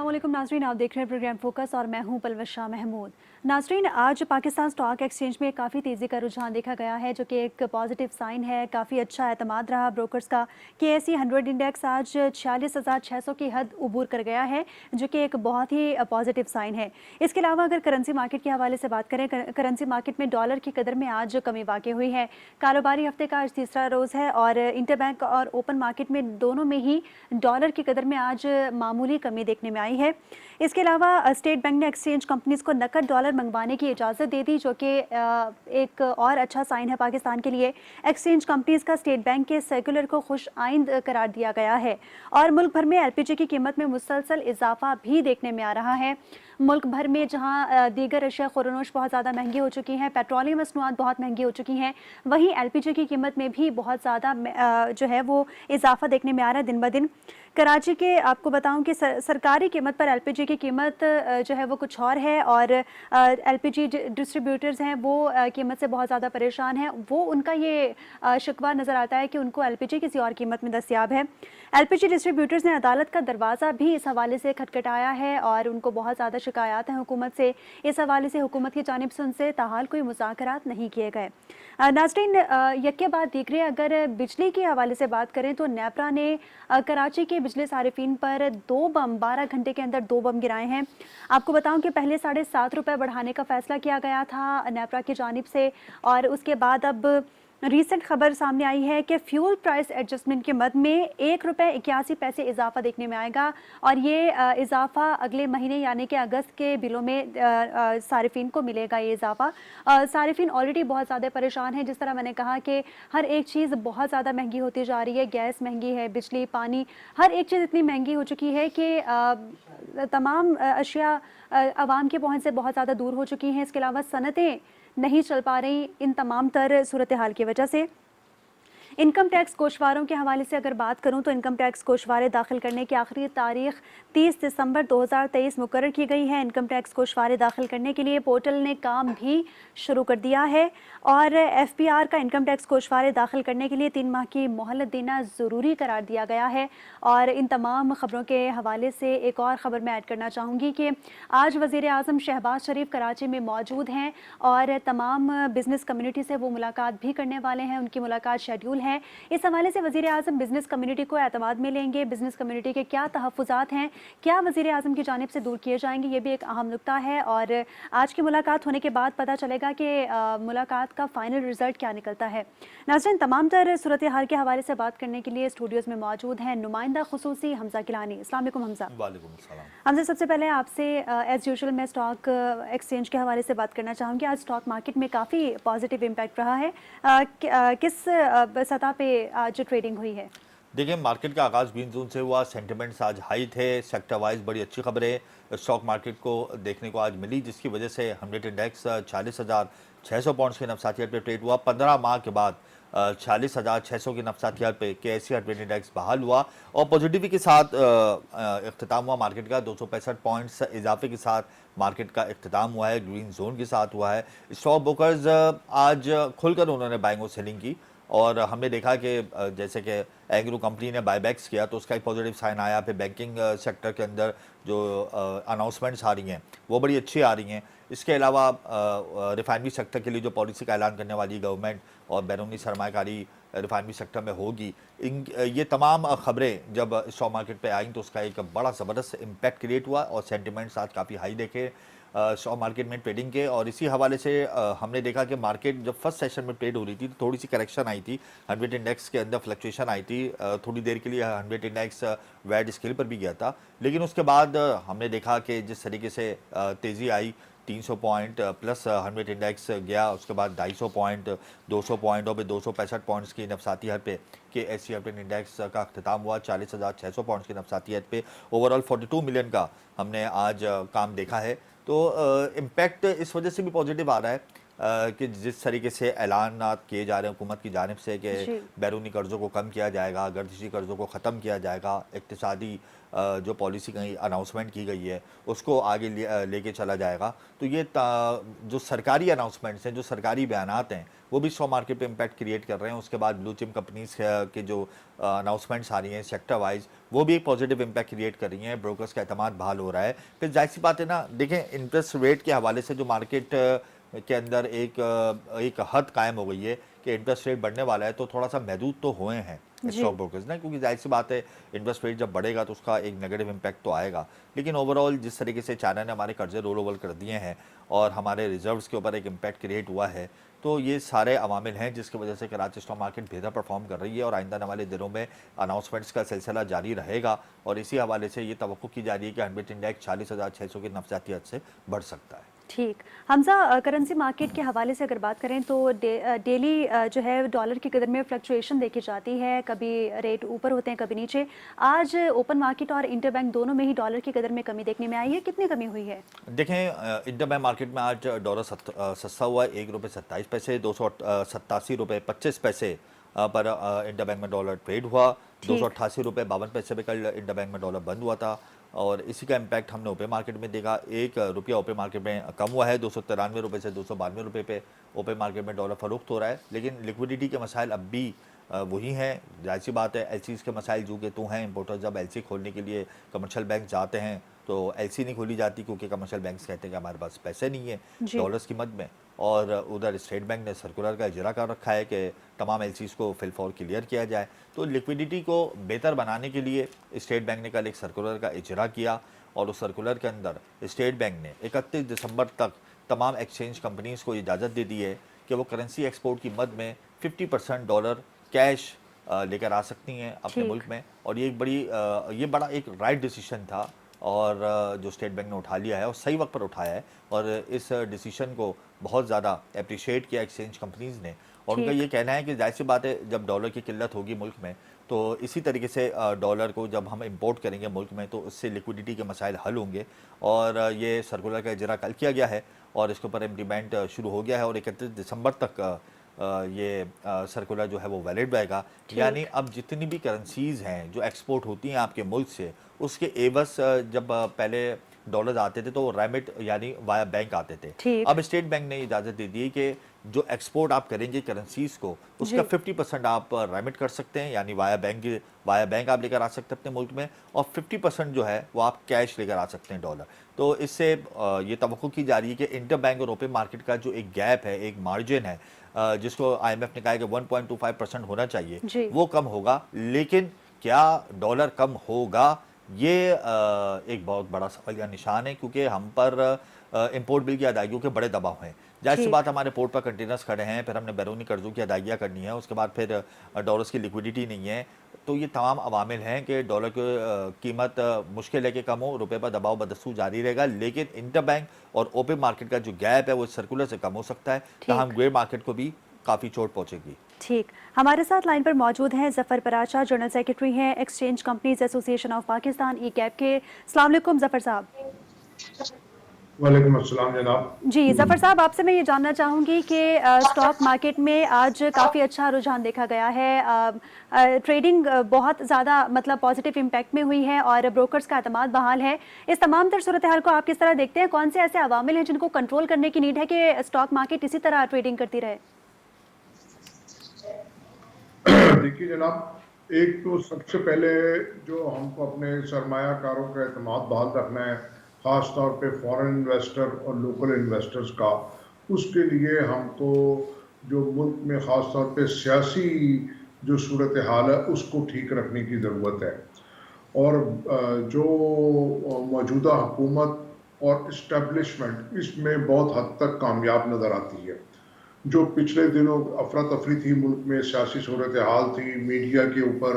अस्सलाम वालेकुम नाज़रीन, आप देख रहे हैं प्रोग्राम फोकस और मैं हूं पलवशा महमूद। नाज़रीन, आज पाकिस्तान स्टॉक एक्सचेंज में काफ़ी तेज़ी का रुझान देखा गया है, जो कि एक पॉजिटिव साइन है। काफ़ी अच्छा एतमाद रहा ब्रोकर्स का। KSE 100 इंडेक्स आज 46,600 की हद उबूर कर गया है, जो कि एक बहुत ही पॉजिटिव साइन है। इसके अलावा अगर करेंसी मार्केट के हवाले से बात करें, करेंसी मार्केट में डॉलर की कदर में आज कमी वाक़ई हुई है। कारोबारी हफ्ते का आज तीसरा रोज़ है और इंटरबैंक और ओपन मार्केट में दोनों में ही डॉलर की कदर में आज मामूली कमी देखने में आई है। इसके अलावा स्टेट बैंक ने एक्सचेंज कंपनीज को नकद डॉलर मंगवाने की इजाज़त दे दी, जो कि एक और अच्छा साइन है पाकिस्तान के लिए। एक्सचेंज कंपनीज का स्टेट बैंक के सर्कुलर को खुश आइंद करार दिया गया है और मुल्क भर में LPG की कीमत में मुसलसल इजाफा भी देखने में आ रहा है। मुल्क भर में जहां दीगर अशिया खुरनोश बहुत ज़्यादा महंगी हो चुकी हैं, पेट्रोलियम मसनूआत बहुत महंगी हो चुकी हैं, वहीं LPG की कीमत में भी बहुत ज़्यादा जो है वो इजाफा देखने में आ रहा है दिन ब दिन। कराची के आपको बताऊं कि सरकारी कीमत पर LPG की कीमत जो है वो कुछ और है और LPG डिस्ट्रीब्यूटर्स हैं वो कीमत से बहुत ज़्यादा परेशान हैं। वो उनका ये शिकवा नज़र आता है कि उनको LPG किसी और कीमत में दस्तयाब है। LPG डिस्ट्रीब्यूटर्स ने अदालत का दरवाज़ा भी इस हवाले से खटखटाया है और उनको बहुत ज़्यादा शिकायत हैं हुकूमत से। इस हवाले से हुकूमत की जानिब से उनसे ताहाल कोई मुज़ाकरात नहीं किए गए। नाज़रीन, यके बाद दीगरे अगर बिजली के हवाले से बात करें तो नेपरा ने कराची के बिजली सारिफीन पर 12 घंटे के अंदर 2 बम गिराए हैं। आपको बताऊं कि पहले 7.5 रुपये बढ़ाने का फैसला किया गया था नेपरा की जानिब से और उसके बाद अब रीसेंट खबर सामने आई है कि फ्यूल प्राइस एडजस्टमेंट के मद में 1.81 रुपये इजाफा देखने में आएगा और ये इजाफा अगले महीने यानी कि अगस्त के बिलों में सारिफीन को मिलेगा। ये इजाफा सारिफीन ऑलरेडी बहुत ज़्यादा परेशान है। जिस तरह मैंने कहा कि हर एक चीज़ बहुत ज़्यादा महंगी होती जा रही है, गैस महंगी है, बिजली, पानी, हर एक चीज़ इतनी महंगी हो चुकी है कि तमाम अशिया आवाम की पहुँच से बहुत ज़्यादा दूर हो चुकी हैं। इसके अलावा सनतें नहीं चल पा रही इन तमाम तर सूरत हाल की वजह से। इनकम टैक्स गोशवारों के हवाले से अगर बात करूं तो इनकम टैक्स गोशवारे दाखिल करने की आखिरी तारीख 30 दिसंबर 2023 मुकर्रर की गई है। इनकम टैक्स गोशवारे दाखिल करने के लिए पोर्टल ने काम भी शुरू कर दिया है और FPR का इनकम टैक्स गोशवारे दाखिल करने के लिए 3 माह की मोहलत देना ज़रूरी करार दिया गया है। और इन तमाम ख़बरों के हवाले से एक और ख़बर मैं ऐड करना चाहूँगी कि आज वज़ीर आज़म शहबाज शरीफ कराची में मौजूद हैं और तमाम बिज़नेस कम्यूनिटी से वो मुलाकात भी करने वाले हैं। उनकी मुलाकात शेड्यूल है। इस हवाले से वज़ीर आज़म बिज़नेस कम्युनिटी को एतमाद में लेंगे। बिज़नेस कम्युनिटी के क्या तहफ़्फ़ुज़ात हैं, क्या वज़ीर आज़म की जानिब से दूर किए जाएंगे, ये भी एक अहम नुक्ता है और आज की मुलाकात होने के बाद पता चलेगा कि मुलाकात का फ़ाइनल रिज़ल्ट क्या निकलता है। नाज़रीन, तमाम तर सूरत हाल के हवाले से बात करने के लिए स्टूडियोज़ में मौजूद हैं नुमाइंदा ख़ुसूसी हमज़ा किलानी। अस्सलाम वालेकुम हमज़ा। वालेकुम अस्सलाम। हमज़ा, सबसे पहले आपसे एज़ यूजुअल मैं स्टॉक एक्सचेंज के हवाले से बात करना चाहूँगी। आज स्टॉक मार्केट में काफ़ी पॉजिटिव इम्पैक्ट रहा है। किस सतह पे आज ट्रेडिंग हुई है? देखिए, मार्केट का आगाज़ ग्रीन जोन से हुआ। सेंटिमेंट्स आज हाई थे। सेक्टर वाइज बड़ी अच्छी खबरें स्टॉक मार्केट को देखने को आज मिली, जिसकी वजह से 100 इंडेक्स 40,600 पॉइंट्स के नफसातियत पे ट्रेड हुआ। 15 माह के बाद 40,600 की नफसातियत पे KSE 100 इंडेक्स बहाल हुआ और पॉजिटिविटी के साथ इख्तिताम हुआ मार्केट का। 265 पॉइंट्स इजाफे के साथ मार्केट का इख्तिताम हुआ है, ग्रीन जोन के साथ हुआ है। स्टॉक ब्रोकर्स आज खुलकर उन्होंने बाइंग और सेलिंग की और हमने देखा कि जैसे कि एग्रो कंपनी ने बायबैक्स किया तो उसका एक पॉजिटिव साइन आया। फिर बैंकिंग सेक्टर के अंदर जो अनाउंसमेंट्स आ रही हैं वो बड़ी अच्छी आ रही हैं। इसके अलावा रिफाइनरी सेक्टर के लिए जो पॉलिसी का ऐलान करने वाली गवर्नमेंट और बैरूनी सरमाकारी रिफाइनरी सेक्टर में होगी, ये तमाम खबरें जब स्टॉक मार्केट पे आई तो उसका एक बड़ा ज़बरदस्त इम्पैक्ट क्रिएट हुआ और सेंटिमेंट्स आज काफ़ी हाई देखे स्टॉक मार्केट में ट्रेडिंग के। और इसी हवाले से हमने देखा कि मार्केट जब फर्स्ट सेशन में ट्रेड हो रही थी तो थोड़ी सी करेक्शन आई थी, 100 इंडेक्स के अंदर फ्लक्चुएशन आई थी। थोड़ी देर के लिए 100 इंडेक्स वैड स्केल पर भी गया था, लेकिन उसके बाद हमने देखा कि जिस तरीके से तेज़ी आई, 300 पॉइंट प्लस 100 इंडेक्स गया, उसके बाद 250 पॉइंट, 200 पॉइंट और फिर 265 पॉइंट्स की नफसातियत पे KSE 100 इंडेक्स का अख्तिताम हुआ। 40,600 पॉइंट्स की नफसातियत पे ओवरऑल 42 मिलियन का हमने आज काम देखा है। तो इम्पैक्ट इस वजह से भी पॉजिटिव आ रहा है कि जिस तरीके से ऐलानात किए जा रहे हैं हुकूमत की जानिब से कि जी। बैरूनी कर्ज़ों को कम किया जाएगा, गर्दिशी कर्ज़ों को ख़त्म किया जाएगा, इक़्तिसादी जो पॉलिसी कहीं अनाउंसमेंट की गई है उसको आगे लेके चला जाएगा। तो ये जो सरकारी अनाउंसमेंट्स हैं, जो सरकारी बयानात हैं, वो भी स्टॉक मार्केट पे इम्पैक्ट क्रिएट कर रहे हैं। उसके बाद ब्लू चिप कंपनीज़ के जो अनाउंसमेंट्स आ रही हैं सेक्टर वाइज, वो भी एक पॉजिटिव इम्पैक्ट क्रिएट कर रही हैं। ब्रोकर्स का एतमाद बहाल हो रहा है। फिर ज़ाहिर-सी बात है ना, देखें इंटरेस्ट रेट के हवाले से जो मार्केट के अंदर एक हद कायम हो गई है कि इंटरेस्ट रेट बढ़ने वाला है, तो थोड़ा सा महदूद तो हुए हैं जी। स्टॉक ब्रोकर्स ना, क्योंकि जाहिर सी बात है इंटरेस्ट रेट जब बढ़ेगा तो उसका एक नेगेटिव इम्पैक्ट तो आएगा। लेकिन ओवरऑल जिस तरीके से चाइना ने हमारे कर्जे रोल ओवर कर दिए हैं और हमारे रिजर्व्स के ऊपर एक इम्पैक्ट क्रिएट हुआ है, तो ये सारे अवामिल हैं जिसकी वजह से कराची स्टॉक मार्केट बेहतर परफॉर्म कर रही है और आइंदा आने वाले दिनों में अनाउंसमेंट्स का सिलसिला जारी रहेगा। और इसी हवाले से ये तवक्को की जा रही है कि हंड्रेड इंडेक्स 40,600 की नफसियाती हद से बढ़ सकता है। ठीक। हमज़ा, करेंसी मार्केट के हवाले से अगर बात करें तो डेली जो है डॉलर की कदर में फ्लक्चुएशन देखी जाती है, कभी रेट ऊपर होते हैं कभी नीचे। आज ओपन मार्केट और इंटरबैंक दोनों में ही डॉलर की कदर में कमी देखने में आई है, कितनी कमी हुई है? देखें इंटरबैंक मार्केट में आज डॉलर सस्ता हुआ है, ₹1.27, ₹288.25 पर इंटरबैंक में डॉलर ट्रेड हुआ। ठीक। ₹288.52 पे कल इंटरबैंक में डॉलर बंद हुआ था और इसी का इम्पैक्ट हमने ओपन मार्केट में देखा। ₹1 ओपन मार्केट में कम हुआ है, ₹293 से ₹292 पे ओपन मार्केट में डॉलर फरोख्त हो रहा है। लेकिन लिक्विडिटी के मसाइल अब भी वही हैं। जाहिर सी बात है एलसीज़ के मसाइल जो कि तो हैं। इंपोर्टर्स जब एलसी खोलने के लिए कमर्शियल बैंक जाते हैं तो एलसी नहीं खोली जाती क्योंकि कमर्शियल बैंक्स कहते हैं कि हमारे पास पैसे नहीं है जी। डॉलर्स की मद में। और उधर स्टेट बैंक ने सर्कुलर का इजरा कर रखा है कि तमाम एलसीज़ को फिलफौर क्लियर किया जाए। तो लिक्विडिटी को बेहतर बनाने के लिए स्टेट बैंक ने कल एक सर्कुलर का इजरा किया और उस सर्कुलर के अंदर स्टेट बैंक ने 31 दिसंबर तक तमाम एक्सचेंज कंपनीज़ को इजाज़त दे दी है कि वो करेंसी एक्सपोर्ट की मद में 50% डॉलर कैश लेकर आ सकती हैं अपने ठीक। मुल्क में। और ये बड़ा एक राइट डिसीजन था और जो स्टेट बैंक ने उठा लिया है और सही वक्त पर उठाया है और इस डिसीजन को बहुत ज़्यादा अप्रिशिएट किया एक्सचेंज कंपनीज़ ने। और उनका ठीक। ये कहना है कि जाहिर सी बात है जब डॉलर की किल्लत होगी मुल्क में तो इसी तरीके से डॉलर को जब हम इंपोर्ट करेंगे मुल्क में तो उससे लिक्विडिटी के मसाइल हल होंगे। और ये सर्कुलर का इजरा कल किया गया है और इसके ऊपर इम्प्लीमेंट शुरू हो गया है और 31 दिसंबर तक ये सर्कुलर जो है वो वैलिड रहेगा। यानी ठीक। अब जितनी भी करेंसीज़ हैं जो एक्सपोर्ट होती हैं आपके मुल्क से, उसके एवज़ जब पहले डॉलर्स आते थे तो वो रेमिट यानी वाया बैंक आते थे। ठीक। अब स्टेट बैंक ने इजाज़त दे दी है कि जो एक्सपोर्ट आप करेंगे करेंसीज़ को उसका जी। 50% आप रेमिट कर सकते हैं यानी वाया बैंक आप लेकर आ सकते हैं अपने मुल्क में और 50% जो है वो आप कैश लेकर आ सकते हैं डॉलर। तो इससे ये तवक्को की जा रही है कि इंटर बैंक और ओपन मार्केट का जो एक गैप है, एक मार्जिन है जिसको आईएमएफ ने कहा है कि 1.25% होना चाहिए, जी। वो कम होगा। लेकिन क्या डॉलर कम होगा, ये एक बहुत बड़ा सवाल या निशान है क्योंकि हम पर इंपोर्ट बिल की अदायगियों के बड़े दबाव हैं। जाहिर सी ठीक। बात हमारे पोर्ट पर कंटेनर्स खड़े हैं, फिर हमने बैरूनी कर्जों की अदायगियाँ करनी है, उसके बाद फिर डॉलर्स की लिक्विडिटी नहीं है। तो ये तमाम अवामिल हैं कि डॉलर की कीमत मुश्किल है कि कम हो, रुपये पर दबाव बदस्तूर जारी रहेगा। लेकिन इंटर बैंक और ओपन मार्केट का जो गैप है वो सर्कुलर से कम हो सकता है, ताहम ठीक। ग्रे मार्केट को भी काफ़ी चोट पहुँचेगी। ठीक। हमारे साथ लाइन पर मौजूद हैं ज़फ़र पराचा, जनरल सेक्रेटरी हैं exchange companies association of Pakistan E cap के। अस्सलाम वालेकुम ज़फ़र साहब। वालेकुम अस्सलाम जनाब। जी ज़फ़र साहब, आपसे मैं ये जानना चाहूँगी कि स्टॉक मार्केट में आज काफ़ी अच्छा रुझान देखा गया है। ट्रेडिंग बहुत ज़्यादा मतलब पॉजिटिव इम्पैक्ट में हुई है और ब्रोकर्स का एतमाद बहाल है। इस तमाम तर सूरत हाल को आप किस तरह देखते हैं? कौन से ऐसे अवामिल हैं जिनको कंट्रोल करने की नीड है कि स्टॉक मार्केट इसी तरह ट्रेडिंग करती रहे? देखिए जनाब, एक तो सबसे पहले जो हमको अपने सरमायाकारों का एतमाद बहाल रखना है, ख़ास तौर पे फॉरेन इन्वेस्टर और लोकल इन्वेस्टर्स का, उसके लिए हमको जो मुल्क में ख़ास तौर पे सियासी जो सूरत हाल है उसको ठीक रखने की ज़रूरत है। और जो मौजूदा हुकूमत और इस्टेब्लिशमेंट इसमें बहुत हद तक कामयाब नज़र आती है। जो पिछले दिनों अफरा तफरी थी मुल्क में, सियासी सूरत हाल थी, मीडिया के ऊपर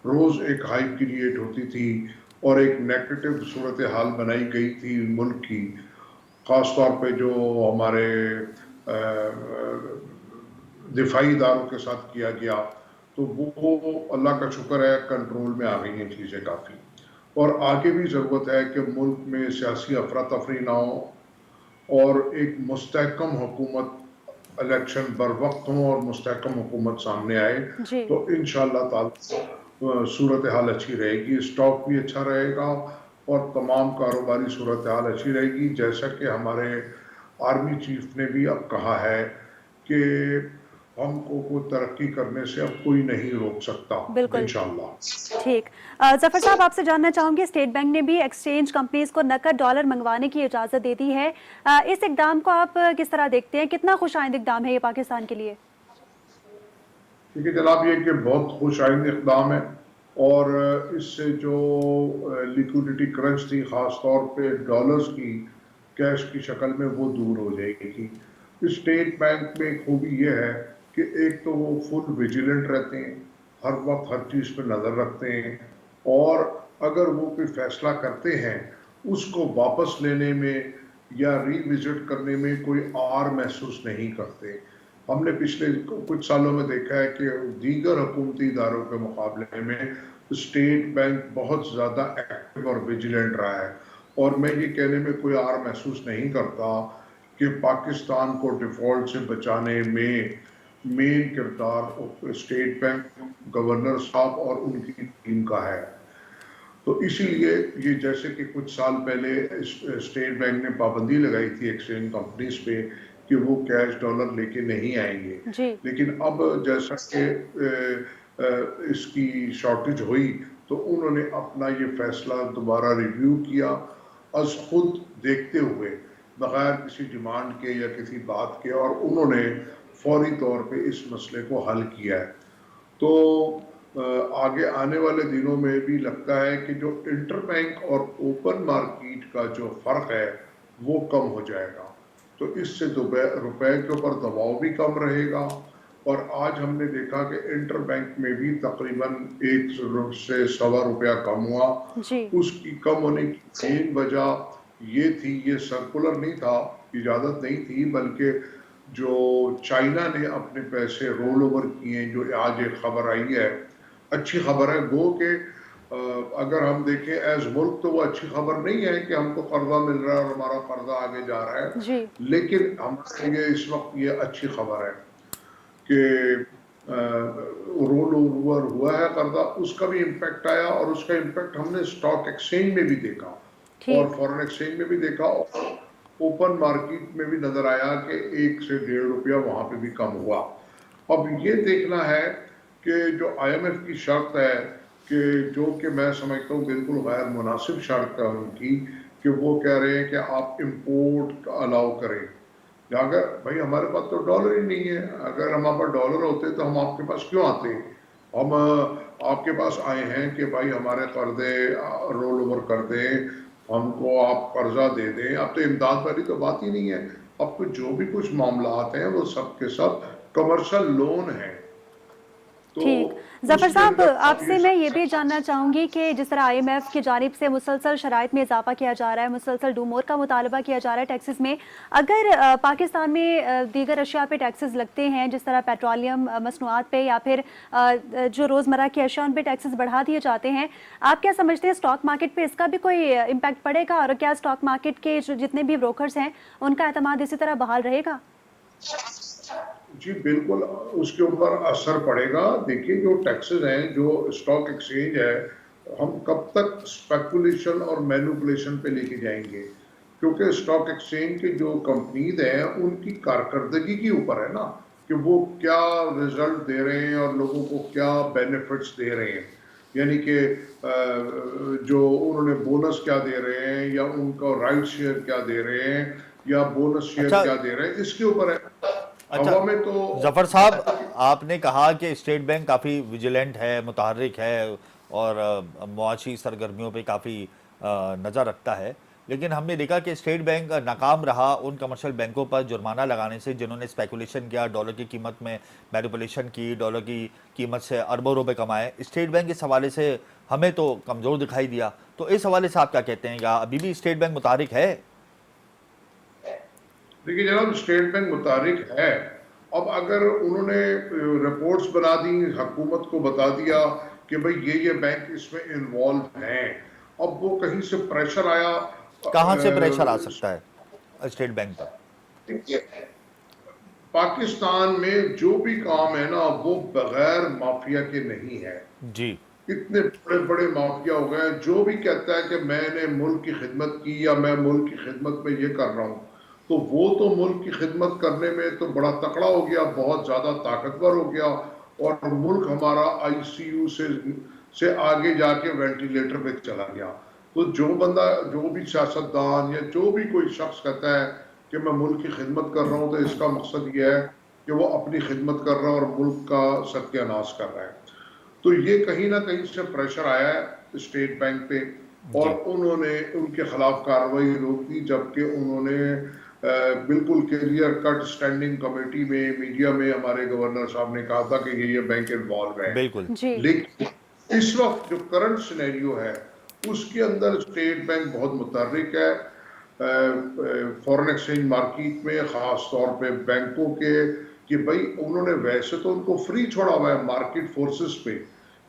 रोज़ एक हाइप क्रिएट होती थी और एक नेगेटिव सूरत हाल बनाई गई थी मुल्क की, ख़ास तौर पे जो हमारे दिफाई इदारों के साथ किया गया, तो वो अल्लाह का शुक्र है कंट्रोल में आ गई हैं चीज़ें काफ़ी। और आगे भी ज़रूरत है कि मुल्क में सियासी अफरा तफरी ना हो और एक मुस्तहकम हुकूमत इलेक्शन बर वक्त हों और मुस्तहकम हुकूमत सामने आए जी। तो इंशाअल्लाह ताला सूरत हाल अच्छी रहेगी, स्टॉक भी अच्छा रहेगा और तमाम कारोबारी सूरत हाल अच्छी रहेगी। जैसा कि हमारे आर्मी चीफ ने भी अब कहा है कि हमको को तरक्की करने से अब कोई नहीं रोक सकता बिल्कुल। इंशाअल्लाह। ठीक। ज़फ़र साहब, आपसे जानना चाहूँगी, स्टेट बैंक ने भी एक्सचेंज कंपनीज़ को नकद डॉलर मंगवाने की इजाज़त दे दी है। इस इक़दाम को आप किस तरह देखते हैं? कितना खुशाइंद इक़दाम है ये पाकिस्तान के लिए? देखिए जनाब, ये कि बहुत खुशाइंद इक़दाम है और इससे जो लिक्विडिटी क्रंच थी ख़ास तौर पे डॉलर्स की कैश की शक्ल में, वो दूर हो जाएगी। स्टेट बैंक में खूबी ये है कि एक तो वो फुल विजिलेंट रहते हैं, हर वक्त हर चीज़ पे नज़र रखते हैं और अगर वो कोई फैसला करते हैं उसको वापस लेने में या रिविजिट करने में कोई आर महसूस नहीं करते। हमने पिछले कुछ सालों में देखा है कि दीगर हुकूमती इदारों के मुकाबले में स्टेट बैंक बहुत ज़्यादा एक्टिव और विजिलेंट रहा है और मैं ये कहने में कोई आर महसूस नहीं करता कि पाकिस्तान को डिफ़ॉल्ट से बचाने में मेन किरदार स्टेट बैंक गवर्नर साहब और उनकी टीम का है। तो इसीलिए ये जैसे कि कुछ साल पहले स्टेट बैंक ने पाबंदी लगाई थी एक्सचेंज कंपनीज पे कि वो कैश डॉलर लेके नहीं आएंगे, जी। लेकिन अब जैसा कि इसकी शॉर्टेज हुई तो उन्होंने अपना ये फैसला दोबारा रिव्यू किया अज खुद देखते हुए, बगैर किसी डिमांड के या किसी बात के, और उन्होंने फौरी तौर पे इस मसले को हल किया है। तो आगे आने वाले दिनों में भी लगता है कि जो इंटरबैंक और ओपन मार्केट का जो फर्क है वो कम हो जाएगा, तो इससे रुपए के ऊपर दबाव भी कम रहेगा। और आज हमने देखा कि इंटरबैंक में भी तकरीबन 1 से सवा रुपया कम हुआ। जी। उसकी कम होने की मेन वजह ये थी, ये सर्कुलर नहीं था, इजाज़त नहीं थी, बल्कि जो चाइना ने अपने पैसे रोल ओवर किए, जो आज एक खबर आई है, अच्छी खबर है गो के अगर हम देखें एज मुल्क तो वो अच्छी खबर नहीं है कि हमको कर्जा मिल रहा है और हमारा कर्जा आगे जा रहा है, जी। लेकिन हमारे लिए इस वक्त ये अच्छी खबर है कि रोल ओवर हुआ है कर्जा, उसका भी इम्पैक्ट आया और उसका इम्पैक्ट हमने स्टॉक एक्सचेंज में भी देखा और ठीक। फॉरेन एक्सचेंज में भी देखा और ओपन मार्केट में भी नजर आया कि 1 से 1.5 रुपया वहां पे भी कम हुआ। अब ये देखना है कि जो IMF की शर्त है कि जो कि मैं समझता हूँ बिल्कुल गैर मुनासिब शर्त है उनकी, कि वो कह रहे हैं कि आप इंपोर्ट अलाउ करें। अगर भाई हमारे पास तो डॉलर ही नहीं है, अगर हमारे पास डॉलर होते तो हम आपके पास क्यों आते? हम आपके पास आए हैं कि भाई हमारे कर्जे रोल ओवर कर दें, हमको आप कर्जा दे दें। अब तो इमदाद वाली तो बात ही नहीं है, अब तो जो भी कुछ मामलात हैं वो सब के सब कमर्शियल लोन है। तो ठीक। ज़फ़र उसके साहब, अंदर आप आपसे मैं ये भी जानना चाहूँगी कि जिस तरह IMF की जानिब से मुसलसल शराइत में इज़ाफ़ा किया जा रहा है, मुसलसल डू मोर का मुतालबा किया जा रहा है टैक्सेस में, अगर पाकिस्तान में दीगर अशिया पे टैक्सेस लगते हैं, जिस तरह पेट्रोलियम मसनूआत पे या फिर जो रोज़मर्रा की अशिया उन पे टैक्सेस बढ़ा दिए जाते हैं, आप क्या समझते हैं स्टॉक मार्केट पे इसका भी कोई इम्पैक्ट पड़ेगा? और क्या स्टॉक मार्केट के जो जितने भी ब्रोकर्स हैं उनका एतमाद इसी तरह बहाल रहेगा? जी बिल्कुल, उसके ऊपर असर पड़ेगा। देखिए जो टैक्सेस हैं, जो स्टॉक एक्सचेंज है, हम कब तक स्पेकुलेशन और मैनिपुलेशन पे लेके जाएंगे? क्योंकि स्टॉक एक्सचेंज के जो कंपनीज हैं उनकी कारकर्दगी के ऊपर है ना, कि वो क्या रिजल्ट दे रहे हैं और लोगों को क्या बेनिफिट्स दे रहे हैं। यानी कि जो उन्होंने बोनस क्या दे रहे हैं या उनका राइट शेयर क्या दे रहे हैं या बोनस शेयर अच्छा। क्या दे रहे हैं, इसके ऊपर है। अच्छा, हवा में तो जफर साहब, आपने कहा कि स्टेट बैंक काफ़ी विजिलेंट है, मुतहर्रिक है और मुआशी सरगर्मियों पे काफ़ी नज़र रखता है, लेकिन हमने देखा कि स्टेट बैंक नाकाम रहा उन कमर्शियल बैंकों पर जुर्माना लगाने से जिन्होंने स्पेकुलेशन किया, डॉलर की कीमत में मैनिपुलेशन की, डॉलर की कीमत से अरबों रुपए कमाए। स्टेट बैंक इस हवाले से हमें तो कमज़ोर दिखाई दिया, तो इस हवाले से आप क्या कहते हैं? या अभी भी स्टेट बैंक मुतहर्रिक है? देखिए जनाब, स्टेट बैंक मुतारिक है। अब अगर उन्होंने रिपोर्ट्स बना दी, हुकूमत को बता दिया कि भाई ये बैंक इसमें इन्वॉल्व हैं, अब वो कहीं से प्रेशर आया कहाँ से प्रेशर आ सकता है स्टेट बैंक पर? पाकिस्तान में जो भी काम है ना वो बगैर माफिया के नहीं है। जी। इतने बड़े बड़े माफिया हो गए, जो भी कहता है कि मैंने मुल्क की खिदमत की या मैं मुल्क की खिदमत में ये कर रहा हूँ, तो वो तो मुल्क की खिदमत करने में तो बड़ा तकड़ा हो गया, बहुत ज्यादा ताकतवर हो गया, और मुल्क हमारा आईसीयू से आगे जाके वेंटिलेटर पे चला गया। तो जो बंदा, जो भी सियासतदान या जो भी कोई शख्स कहता है कि मैं मुल्क की खिदमत कर रहा हूँ, तो इसका मकसद ये है कि वो अपनी खिदमत कर रहा है और मुल्क का सत्यानाश कर रहा है। तो ये कहीं ना कहीं से प्रेशर आया है स्टेट बैंक पे, और जी। उन्होंने उनके खिलाफ कार्रवाई रोक दी, जबकि उन्होंने बिल्कुल क्लियर कट स्टैंडिंग कमेटी में, मीडिया में हमारे गवर्नर साहब ने कहा था कि ये बैंक इन्वॉल्व है। बिल्कुल। जी। लेकिन इस वक्त जो करंट सिनेरियो है उसके अंदर स्टेट बैंक बहुत मुतहर्रिक है फॉरेन एक्सचेंज मार्केट में, खास तौर पे बैंकों के, कि भाई उन्होंने वैसे तो उनको फ्री छोड़ा हुआ है मार्केट फोर्सेस पे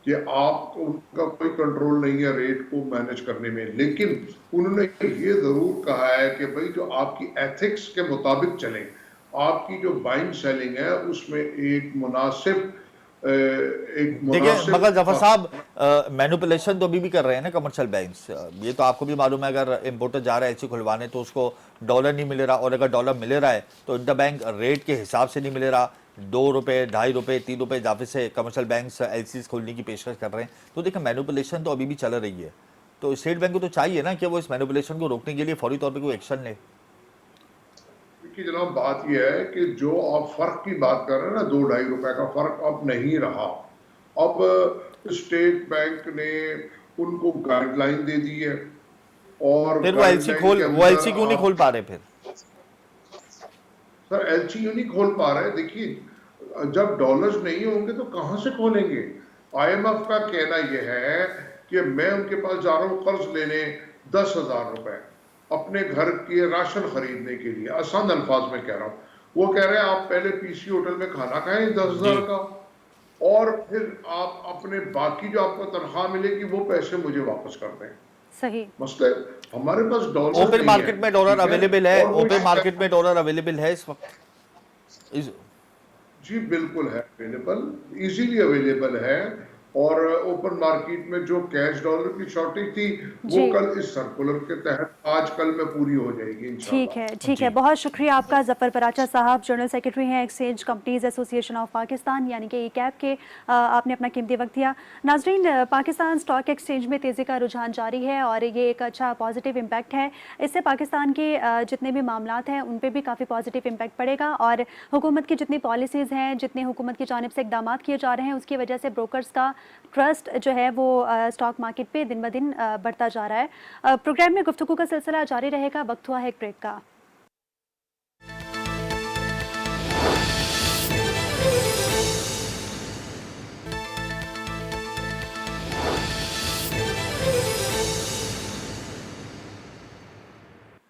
कि आप, उनका कोई कंट्रोल नहीं है रेट को मैनेज करने में, लेकिन उन्होंने ये जरूर कहा है कि भाई जो आपकी एथिक्स के मुताबिक चले, आपकी जो बाइंग सेलिंग है उसमें एक मुनासिब देखिए मगर जफर साहब, मैनिपुलेशन तो अभी भी कर रहे हैं ना कमर्शियल बैंक्स। ये तो आपको भी मालूम है, अगर इम्पोर्टर जा रहा है एलसी खुलवाने तो उसको डॉलर नहीं मिल रहा, और अगर डॉलर मिल रहा है तो इंटर बैंक रेट के हिसाब से नहीं मिल रहा, 2 रुपये, 2.5 रुपये, 3 रुपये इजाफे से कमर्शियल बैंक्स एलसीज खोलने की पेशकश कर रहे हैं। तो देखिए मैनिपुलेशन तो अभी भी चल रही है, तो स्टेट बैंक को तो चाहिए ना कि वो इस मैनिपुलेशन को रोकने के लिए फौरी तौर पर कोई एक्शन ले। कि जनाब बात यह है कि जो आप फर्क की बात कर रहे हैं ना, 2-2.5 रुपए का फर्क अब नहीं रहा। अब स्टेट बैंक ने उनको गाइडलाइन दे दी है, और फिर गाइडलाइन के वो एलसी अंदर क्यों नहीं खोल आप, पा रहे फिर? सर एलसी नहीं खोल पा रहे। देखिए जब डॉलर्स नहीं होंगे तो कहां से खोलेंगे? आईएमएफ का कहना यह है कि मैं उनके पास जा रहा हूं कर्ज लेने 10,000 रुपए अपने घर के राशन खरीदने के लिए, आसान अल्फाज में कह रहा हूं। वो कह रहे हैं आप पहले पीसी होटल में खाना खाएं 10,000 जी। का, और फिर आप अपने बाकी जो आपको तनख्वाह मिलेगी वो पैसे मुझे वापस कर दें। सही। मसले, हमारे पास डॉलर ओपन नहीं है, मार्केट में डॉलर ठीक है, अवेलेबल है, और वो ओपन मार्केट में डॉलर अवेलेबल है इस वक्त जी बिल्कुल है अवेलेबल, इजीली अवेलेबल है। और ओपन मार्केट में जो कैश डॉलर की शॉर्टेज थी वो जी। कल इस सर्कुलर के तहत आज कल में पूरी हो जाएगी ठीक है, इंशाल्लाह। ठीक है। जी। बहुत शुक्रिया आपका ज़फ़र पराचा साहब, जनरल सेक्रेटरी हैं exchange companies association of Pakistan यानी कि ईकैप के। आपने अपना कीमती वक्त दिया। नाजरीन, पाकिस्तान स्टॉक एक्सचेंज में तेज़ी का रुझान जारी है और ये एक अच्छा पॉजिटिव इम्पैक्ट है। इससे पाकिस्तान के जितने भी मामलात हैं उन पर भी काफ़ी पॉजिटिव इम्पैक्ट पड़ेगा, और हुकूमत की जितनी पॉलिसीज़ हैं, जितने हुकूमत की जानिब से इकदाम किए जा रहे हैं, उसकी वजह से ब्रोकर्स का ट्रस्ट जो है वो स्टॉक मार्केट पे दिन ब दिन बढ़ता जा रहा है। प्रोग्राम में गुफ्तगू का सिलसिला जारी रहेगा। वक्त हुआ है एक ब्रेक का।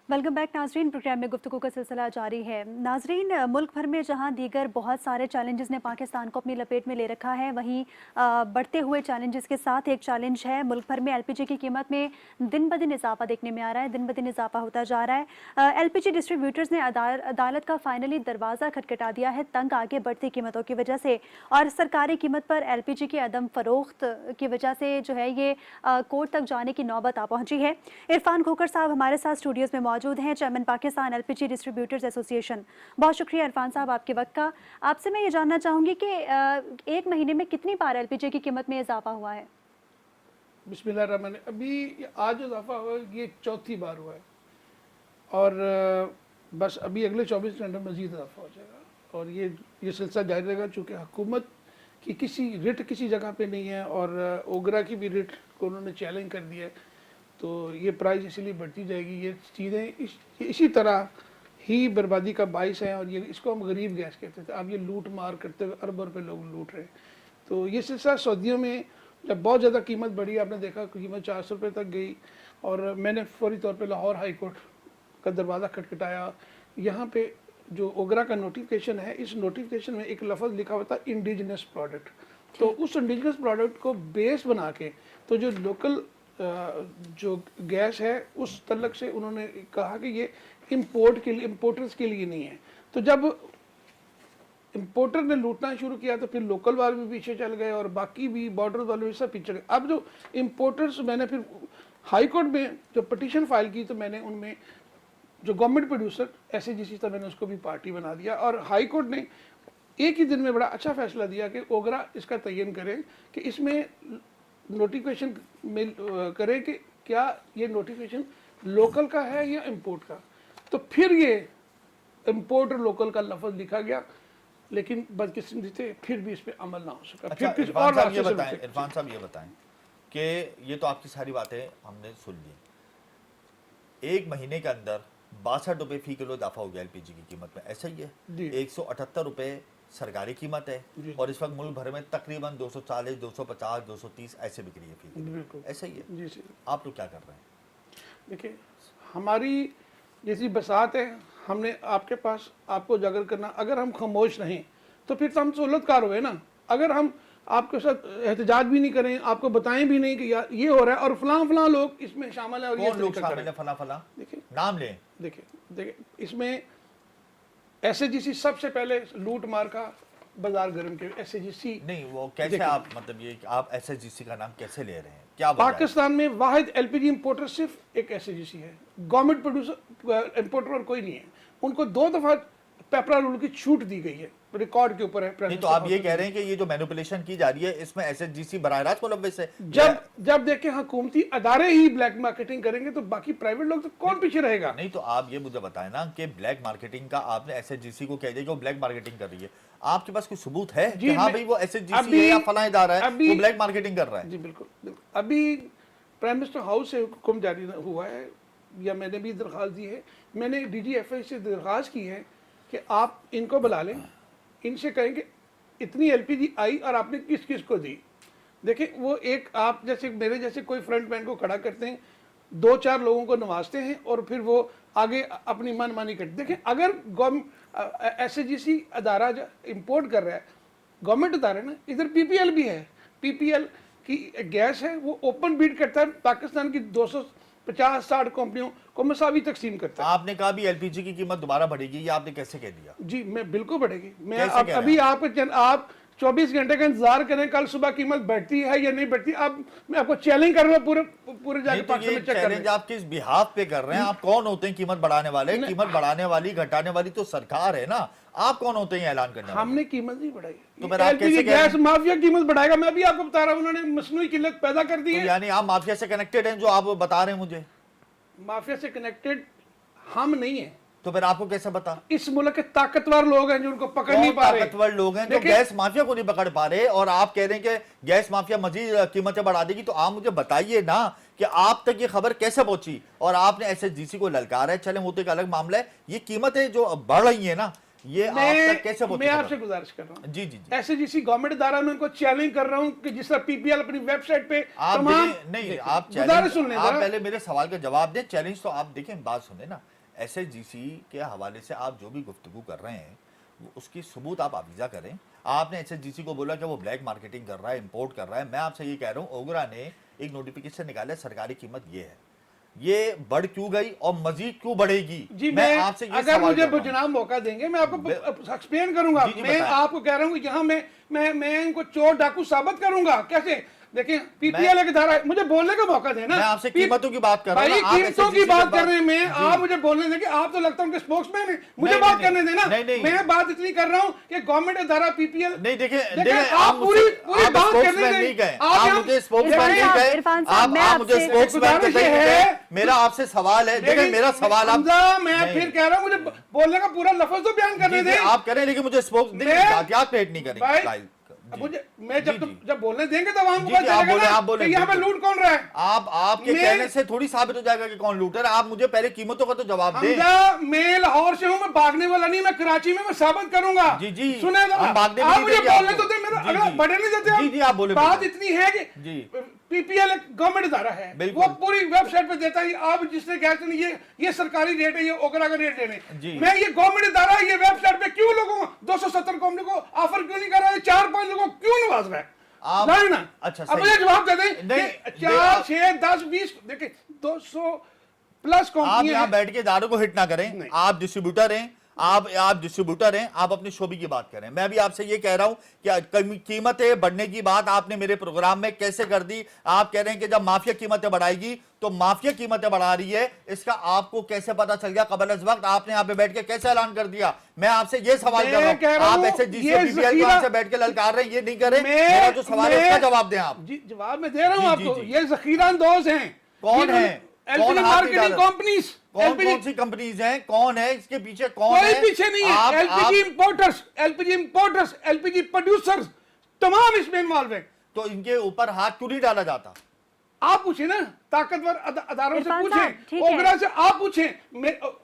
वेलकम बैक नाजरीन, प्रोग्राम में गुफ्तगू का सिलसिला जारी है। नाजरीन, मुल्क भर में जहां दीगर बहुत सारे चैलेंजेस ने पाकिस्तान को अपनी लपेट में ले रखा है, वहीं बढ़ते हुए चैलेंजेस के साथ एक चैलेंज है। मुल्क भर में एलपीजी की कीमत में दिन ब दिन इजाफा देखने में आ रहा है, दिन ब दिन इजाफा होता जा रहा है। एलपीजी डिस्ट्रीब्यूटर्स ने अदालत का फाइनली दरवाज़ा खटखटा दिया है तंग आगे बढ़ती कीमतों की वजह से, और सरकारी कीमत पर एलपीजी की अदम फरोख्त की वजह से जो है ये कोर्ट तक जाने की नौबत आ पहुंची है। इरफान खोकर साहब हमारे साथ स्टूडियोज़ में मौजूद हैं, chairman Pakistan LPG distributors association. बहुत शुक्रिया इरफान साहब आपके वक्त का। आपसे मैं ये जानना चाहूँगी कि एक महीने में कितनी बार एलपीजी की कीमत में इजाफा हुआ है? बिस्मिल्लाहिर्रहमान, अभी आज इजाफा हुआ है, ये चौथी बार हुआ है, और बस अभी अगले 24 घंटे में मज़ीद इजाफा हो जाएगा, और ये सिलसिला जारी रहेगा। चूँकि हुकूमत की किसी रिट किसी जगह पे नहीं है, और ओगरा की भी रिट को उन्होंने चैलेंज कर दिया है, तो ये प्राइस इसीलिए बढ़ती जाएगी। ये चीज़ें इसी तरह ही बर्बादी का बाइस है, और ये इसको हम गरीब गैस कहते थे। अब ये लूट मार करते हुए अरब रुपये लोग लूट रहे हैं। तो ये सिलसिला सऊदियों में जब बहुत ज़्यादा कीमत बढ़ी, आपने देखा कीमत 400 रुपये तक गई, और मैंने फौरी तौर पे लाहौर हाई कोर्ट का दरवाज़ा खटखटाया। यहाँ पे जो ओगरा का नोटिफिकेशन है, इस नोटिफिकेशन में एक लफ्ज़ लिखा हुआ था इंडिजिनस प्रोडक्ट। तो उस इंडिजिनस प्रोडक्ट को बेस बना के, तो जो लोकल जो गैस है उस तलक से उन्होंने कहा कि ये इंपोर्ट के लिए, इम्पोर्टर्स के लिए नहीं है। तो जब इंपोर्टर ने लूटना शुरू किया तो फिर लोकल वाले भी पीछे चल गए और बाकी भी बॉर्डर वाले भी सब पीछे गए। अब जो इंपोर्टर्स, मैंने फिर हाई कोर्ट में जो पिटीशन फाइल की तो मैंने उनमें जो गवर्नमेंट प्रोड्यूसर SAGC था मैंने उसको भी पार्टी बना दिया और हाई कोर्ट ने एक ही दिन में बड़ा अच्छा फैसला दिया कि ओगरा इसका तयन करे कि इसमें नोटिफिकेशन करे कि क्या ये नोटिफिकेशन लोकल का है या इंपोर्ट का। तो फिर ये इंपोर्ट और लोकल का लफ्ज लिखा गया, लेकिन बदकिस्मती थे फिर भी इस पे अमल ना हो सका। अच्छा, फिर कुछ इरफान और साहब ये रास्ते से बताएं, रुके। इरफान साहब ये बताएं कि ये तो आपकी सारी बातें हमने सुन ली, एक महीने के अंदर 62 रुपए फी किलो इजाफा हो गया LPG की कीमत में, ऐसा ही है? जी। 178 रुपए सरकारी कीमत है जी। और इस वक्त मुल्क भर में तकरीबन 240, 250, 230 ऐसे बिक रही है फी किलो, बिल्कुल ऐसा ही है? जी जी। आप लोग क्या कर रहे हैं? देखिए, हमारी जैसी बसात है, हमने आपके पास आपको उजागर करना, अगर हम खामोश रहें तो फिर तो हम सहूलतकार हुए ना। अगर हम आपके साथ एहतजाज भी नहीं करें, आपको बताएं भी नहीं कि यार ये हो रहा है और फलां लोग इसमें शामिल है और ये कौन लोग तरीका शामिल करें। है? फला देखिए नाम लें। देखिए इसमें SAGC सबसे पहले लूट मार का बाजार गर्म के SAGC नहीं, वो कैसे देखिए। आप मतलब ये आप SAGC का नाम कैसे ले रहे हैं, क्या वजह है? पाकिस्तान में वाहिद LPG इंपोर्टर सिर्फ एक SAGC है, गवर्नमेंट प्रोड्यूसर इंपोर्टर और कोई नहीं है। उनको 2 दफा पेपरा रूल की छूट दी गई है, रिकॉर्ड के ऊपर है। नहीं तो आप ये कह रहे हैं कि ये जो मैनिपुलेशन की जा रही है इसमें SAGC बराह रास्त मुलव्वस है? जब देखें हुकूमती अदारे ही ब्लैक मार्केटिंग करेंगे तो बाकी प्राइवेट लोग तो कौन पीछे रहेगा? नहीं तो आप ये मुझे बताएं ना कि ब्लैक मार्केटिंग का आपने SAGC को कह दिया कि वो ब्लैक मार्केटिंग कर रही है, आपके पास कोई सबूत है जी, कि हाँ मैं- भाई वो SAGC अभी- है या फला इदारा है अभी- वो ब्लैक मार्केटिंग कर रहा है? जी बिल्कुल बिल्कुल। अभी प्राइम मिनिस्टर हाउस से हुक्म जारी हुआ है, या मैंने भी दरख्वास्त दी है, मैंने DGFI से दरख्वास्त की है कि आप इनको बुला लें, इनसे कहें कि इतनी LPG आई और आपने किस किस को दी। देखिए, वो एक आप जैसे मेरे जैसे कोई फ्रंटमैन को खड़ा करते हैं, 2-4 लोगों को नवाजते हैं और फिर वो आगे अपनी मनमानी करते। देखिए, अगर SAGC अदारा जो इम्पोर्ट कर रहा है, गवर्नमेंट अदारा ना, इधर PPL भी है, PPL की गैस है, वो ओपन बीड करता है, पाकिस्तान की 250-60 कंपनियों को मसावी तकसीम करता है। आपने कहा भी LPG की कीमत दोबारा बढ़ेगी, ये आपने कैसे कह दिया? जी मैं बिल्कुल बढ़ेगी। मैं कैसे कह रहे अभी हैं आप 24 घंटे का इंतजार करें, कल सुबह कीमत बढ़ती है या नहीं बढ़ती। अब मैं आपको चैलेंज कर रहा हूँ, पूरे जाके नहीं तो पाकिस्तान ये में चेक चैलेंज करें। आप किस बिहाफ पे कर रहे हैं? आप कौन होते हैं कीमत बढ़ाने वाले? कीमत बढ़ाने वाली घटाने वाली तो सरकार है ना, आप कौन होते हैं ऐलान करने वाले? हमने कीमत नहीं बढ़ाई। तो फिर आप कैसे LPG कह रहे हैं? गैस माफिया कीमत बढ़ाएगा। मैं अभी आपको बता रहा हूँ, उन्होंने मसनूई किल्लत पैदा कर दी तो है। यानी आप माफिया से कनेक्टेड हैं जो आप बता रहे हैं मुझे? माफिया से कनेक्टेड हम नहीं है, तो फिर आपको कैसे बता? इस मुल्क के ताकतवर लोग हैं जो उनको पकड़ नहीं कौन पा रहे। ताकतवर लोग हैं जो देखिए- गैस माफिया को नहीं पकड़ पा रहे और आप कह रहे हैं कि गैस माफिया मजीद कीमतें बढ़ा देगी? तो आप मुझे बताइए ना कि आप तक ये खबर कैसे पहुंची और आपने SAGC को ललकारा है। चले वो तो एक अलग मामला है, ये कीमतें जो बढ़ रही है ना, ये आप तक कैसे पहुंची? मैं आपसे गुजारिश कर रहा हूँ, जी जी जी। SAGC गवर्नमेंट अदारा में उनको चैलेंज कर रहा हूँ कि जिस तरह PPL अपनी वेबसाइट पे आप तमाम नहीं आप गुजारिश सुन चैलेंज, लें आप जरा। पहले मेरे सवाल का जवाब दें। चैलेंज तो आप देखें, बात सुने ना, SAGC के हवाले से आप जो भी गुफ्तगू कर रहे हैं वो उसकी सबूत आप अवीजा करें। आपने SAGC को बोला कि वो ब्लैक मार्केटिंग कर रहा है, इंपोर्ट कर रहा है। मैं आपसे ये कह रहा हूँ, ओगरा ने एक नोटिफिकेशन निकाला, सरकारी कीमत ये है, ये बढ़ क्यों गई और मजीद क्यों बढ़ेगी? जी मैं आपसे ये अगर सवाल मुझे कर रहा हूं। जनाब मौका देंगे मैं आपको एक्सप्लेन करूंगा। जी, जी, मैं बताएं। आपको कह रहा हूँ कि यहाँ मैं इनको चोर डाकू साबित करूंगा। कैसे? देखिए, PPL एक धारा है, मुझे बोलने का मौका देना। मैं आपसे कीमतों की बात कर रहा हूं भाई ना, आप कीमतों की SAGC बात के करने में जी। आप मुझे बोलने देंगे, आप तो लगता है उनके स्पोक्समैन है, मुझे नहीं, बात नहीं, करने देना। नहीं। मैं बात इतनी कर रहा हूँ कि गवर्नमेंट अदारा PPL नहीं देखे आप पूरी बात करने नहीं कहें, आप आप यहाँ- मुझे स्पोक्समैन इरफान नहीं साहब, कहें, इरफान साहब, मैं आप मुझे आपसे- स्पोक्समैन गुजारिश नहीं है। कहें। मेरा आपसे सवाल है, देखें मेरा सवाल आप हमजा, मैं नहीं। फिर कह रहा हूँ, मुझे बोलने का पूरा लफ्ज तो बयान करने जी, दे। आप करें, लेकिन मुझे स्पोक्स मैं- क्या क्रिएट नहीं करेंगे भाई, कायल। जी। मुझे मैं जी, जी। जब बोलने देंगे तो आवाम को जी, पता जी, आप चलेगा बोले, ना आप बोले, कि यहाँ पे बिल्कुल। लूट कौन रहा है। आपके मैं- कहने से थोड़ी साबित हो जाएगा कि कौन लूटर है। आप मुझे पहले कीमतों का तो जवाब दें। हमजा, मैं लाहौर से हूँ, मैं भागने वाला नहीं, मैं कराची में मैं साबित करूंगा। जी, जी। सुने जरा, हम भागने भी आप नहीं मुझे देंगे बोलने आपको। तो दे, मेरा जी, अगला जी। बढ़े नहीं देते। जी, जी, आप बोले, बात बिल्कुल। इतनी है कि जी। PPL एक गवर्नमेंट अदारा है, बिल्कुल। वो पूरी वेबसाइट पे देता है। आप जिसने कहा था ये सरकारी रेट है, ये ओगरा का रेट देने। जी। मैं ये गवर्नमेंट अदारा है, ये वेबसाइट पे क्यों लोगों को 270 कंपनी को ऑफर क्यों नहीं कर रहा है? 4-5 लोगों को क्यों नवाज रहा है? आप- नहीं ना। अच्छा, अब सही। मुझे जवाब दे दें नहीं, कि 4, 6, 10, 20 देखिए 200 प्लस आप कंपनी यहाँ बैठ के इदारों को हिट ना करें। नहीं। आप डिस्ट्रीब्यूटर हैं, आप डिस्ट्रीब्यूटर हैं, आप अपनी शोबी की बात कर रहे हैं। मैं भी आपसे ये कह रहा हूं कि कीमतें बढ़ने की बात आपने मेरे प्रोग्राम में कैसे कर दी। आप कह रहे हैं कि जब माफिया कीमतें बढ़ाएगी तो माफिया कीमतें बढ़ा रही है, इसका आपको कैसे पता चल गया? कबल अज वक्त आपने यहाँ पे बैठ के कैसे ऐलान कर दिया? मैं आपसे ये सवाल कर रहा हूं, आप ऐसे जीसीपीपीएल को हमसे बैठ के ललकार रहे हैं, ये नहीं करें। मेरा जो सवाल है इसका जवाब दें आप। जी जवाब मैं दे रहा हूं आपको। ये जखीरा अंदोज हैं। कौन है? LPG marketing companies. कौन सी कंपनीज हैं? कौन है इसके पीछे? कौन है? कोई पीछे नहीं है। एलपीजी इंपोर्टर्स, एलपीजी प्रोड्यूसर्स तमाम इसमें इन्वॉल्व हैं। तो इनके ऊपर हाथ क्यों नहीं डाला जाता? आप पूछे ना, ताकतवर अदारों से इरफान पूछें, साहब, ठीक है। ओगरा से आप पूछें।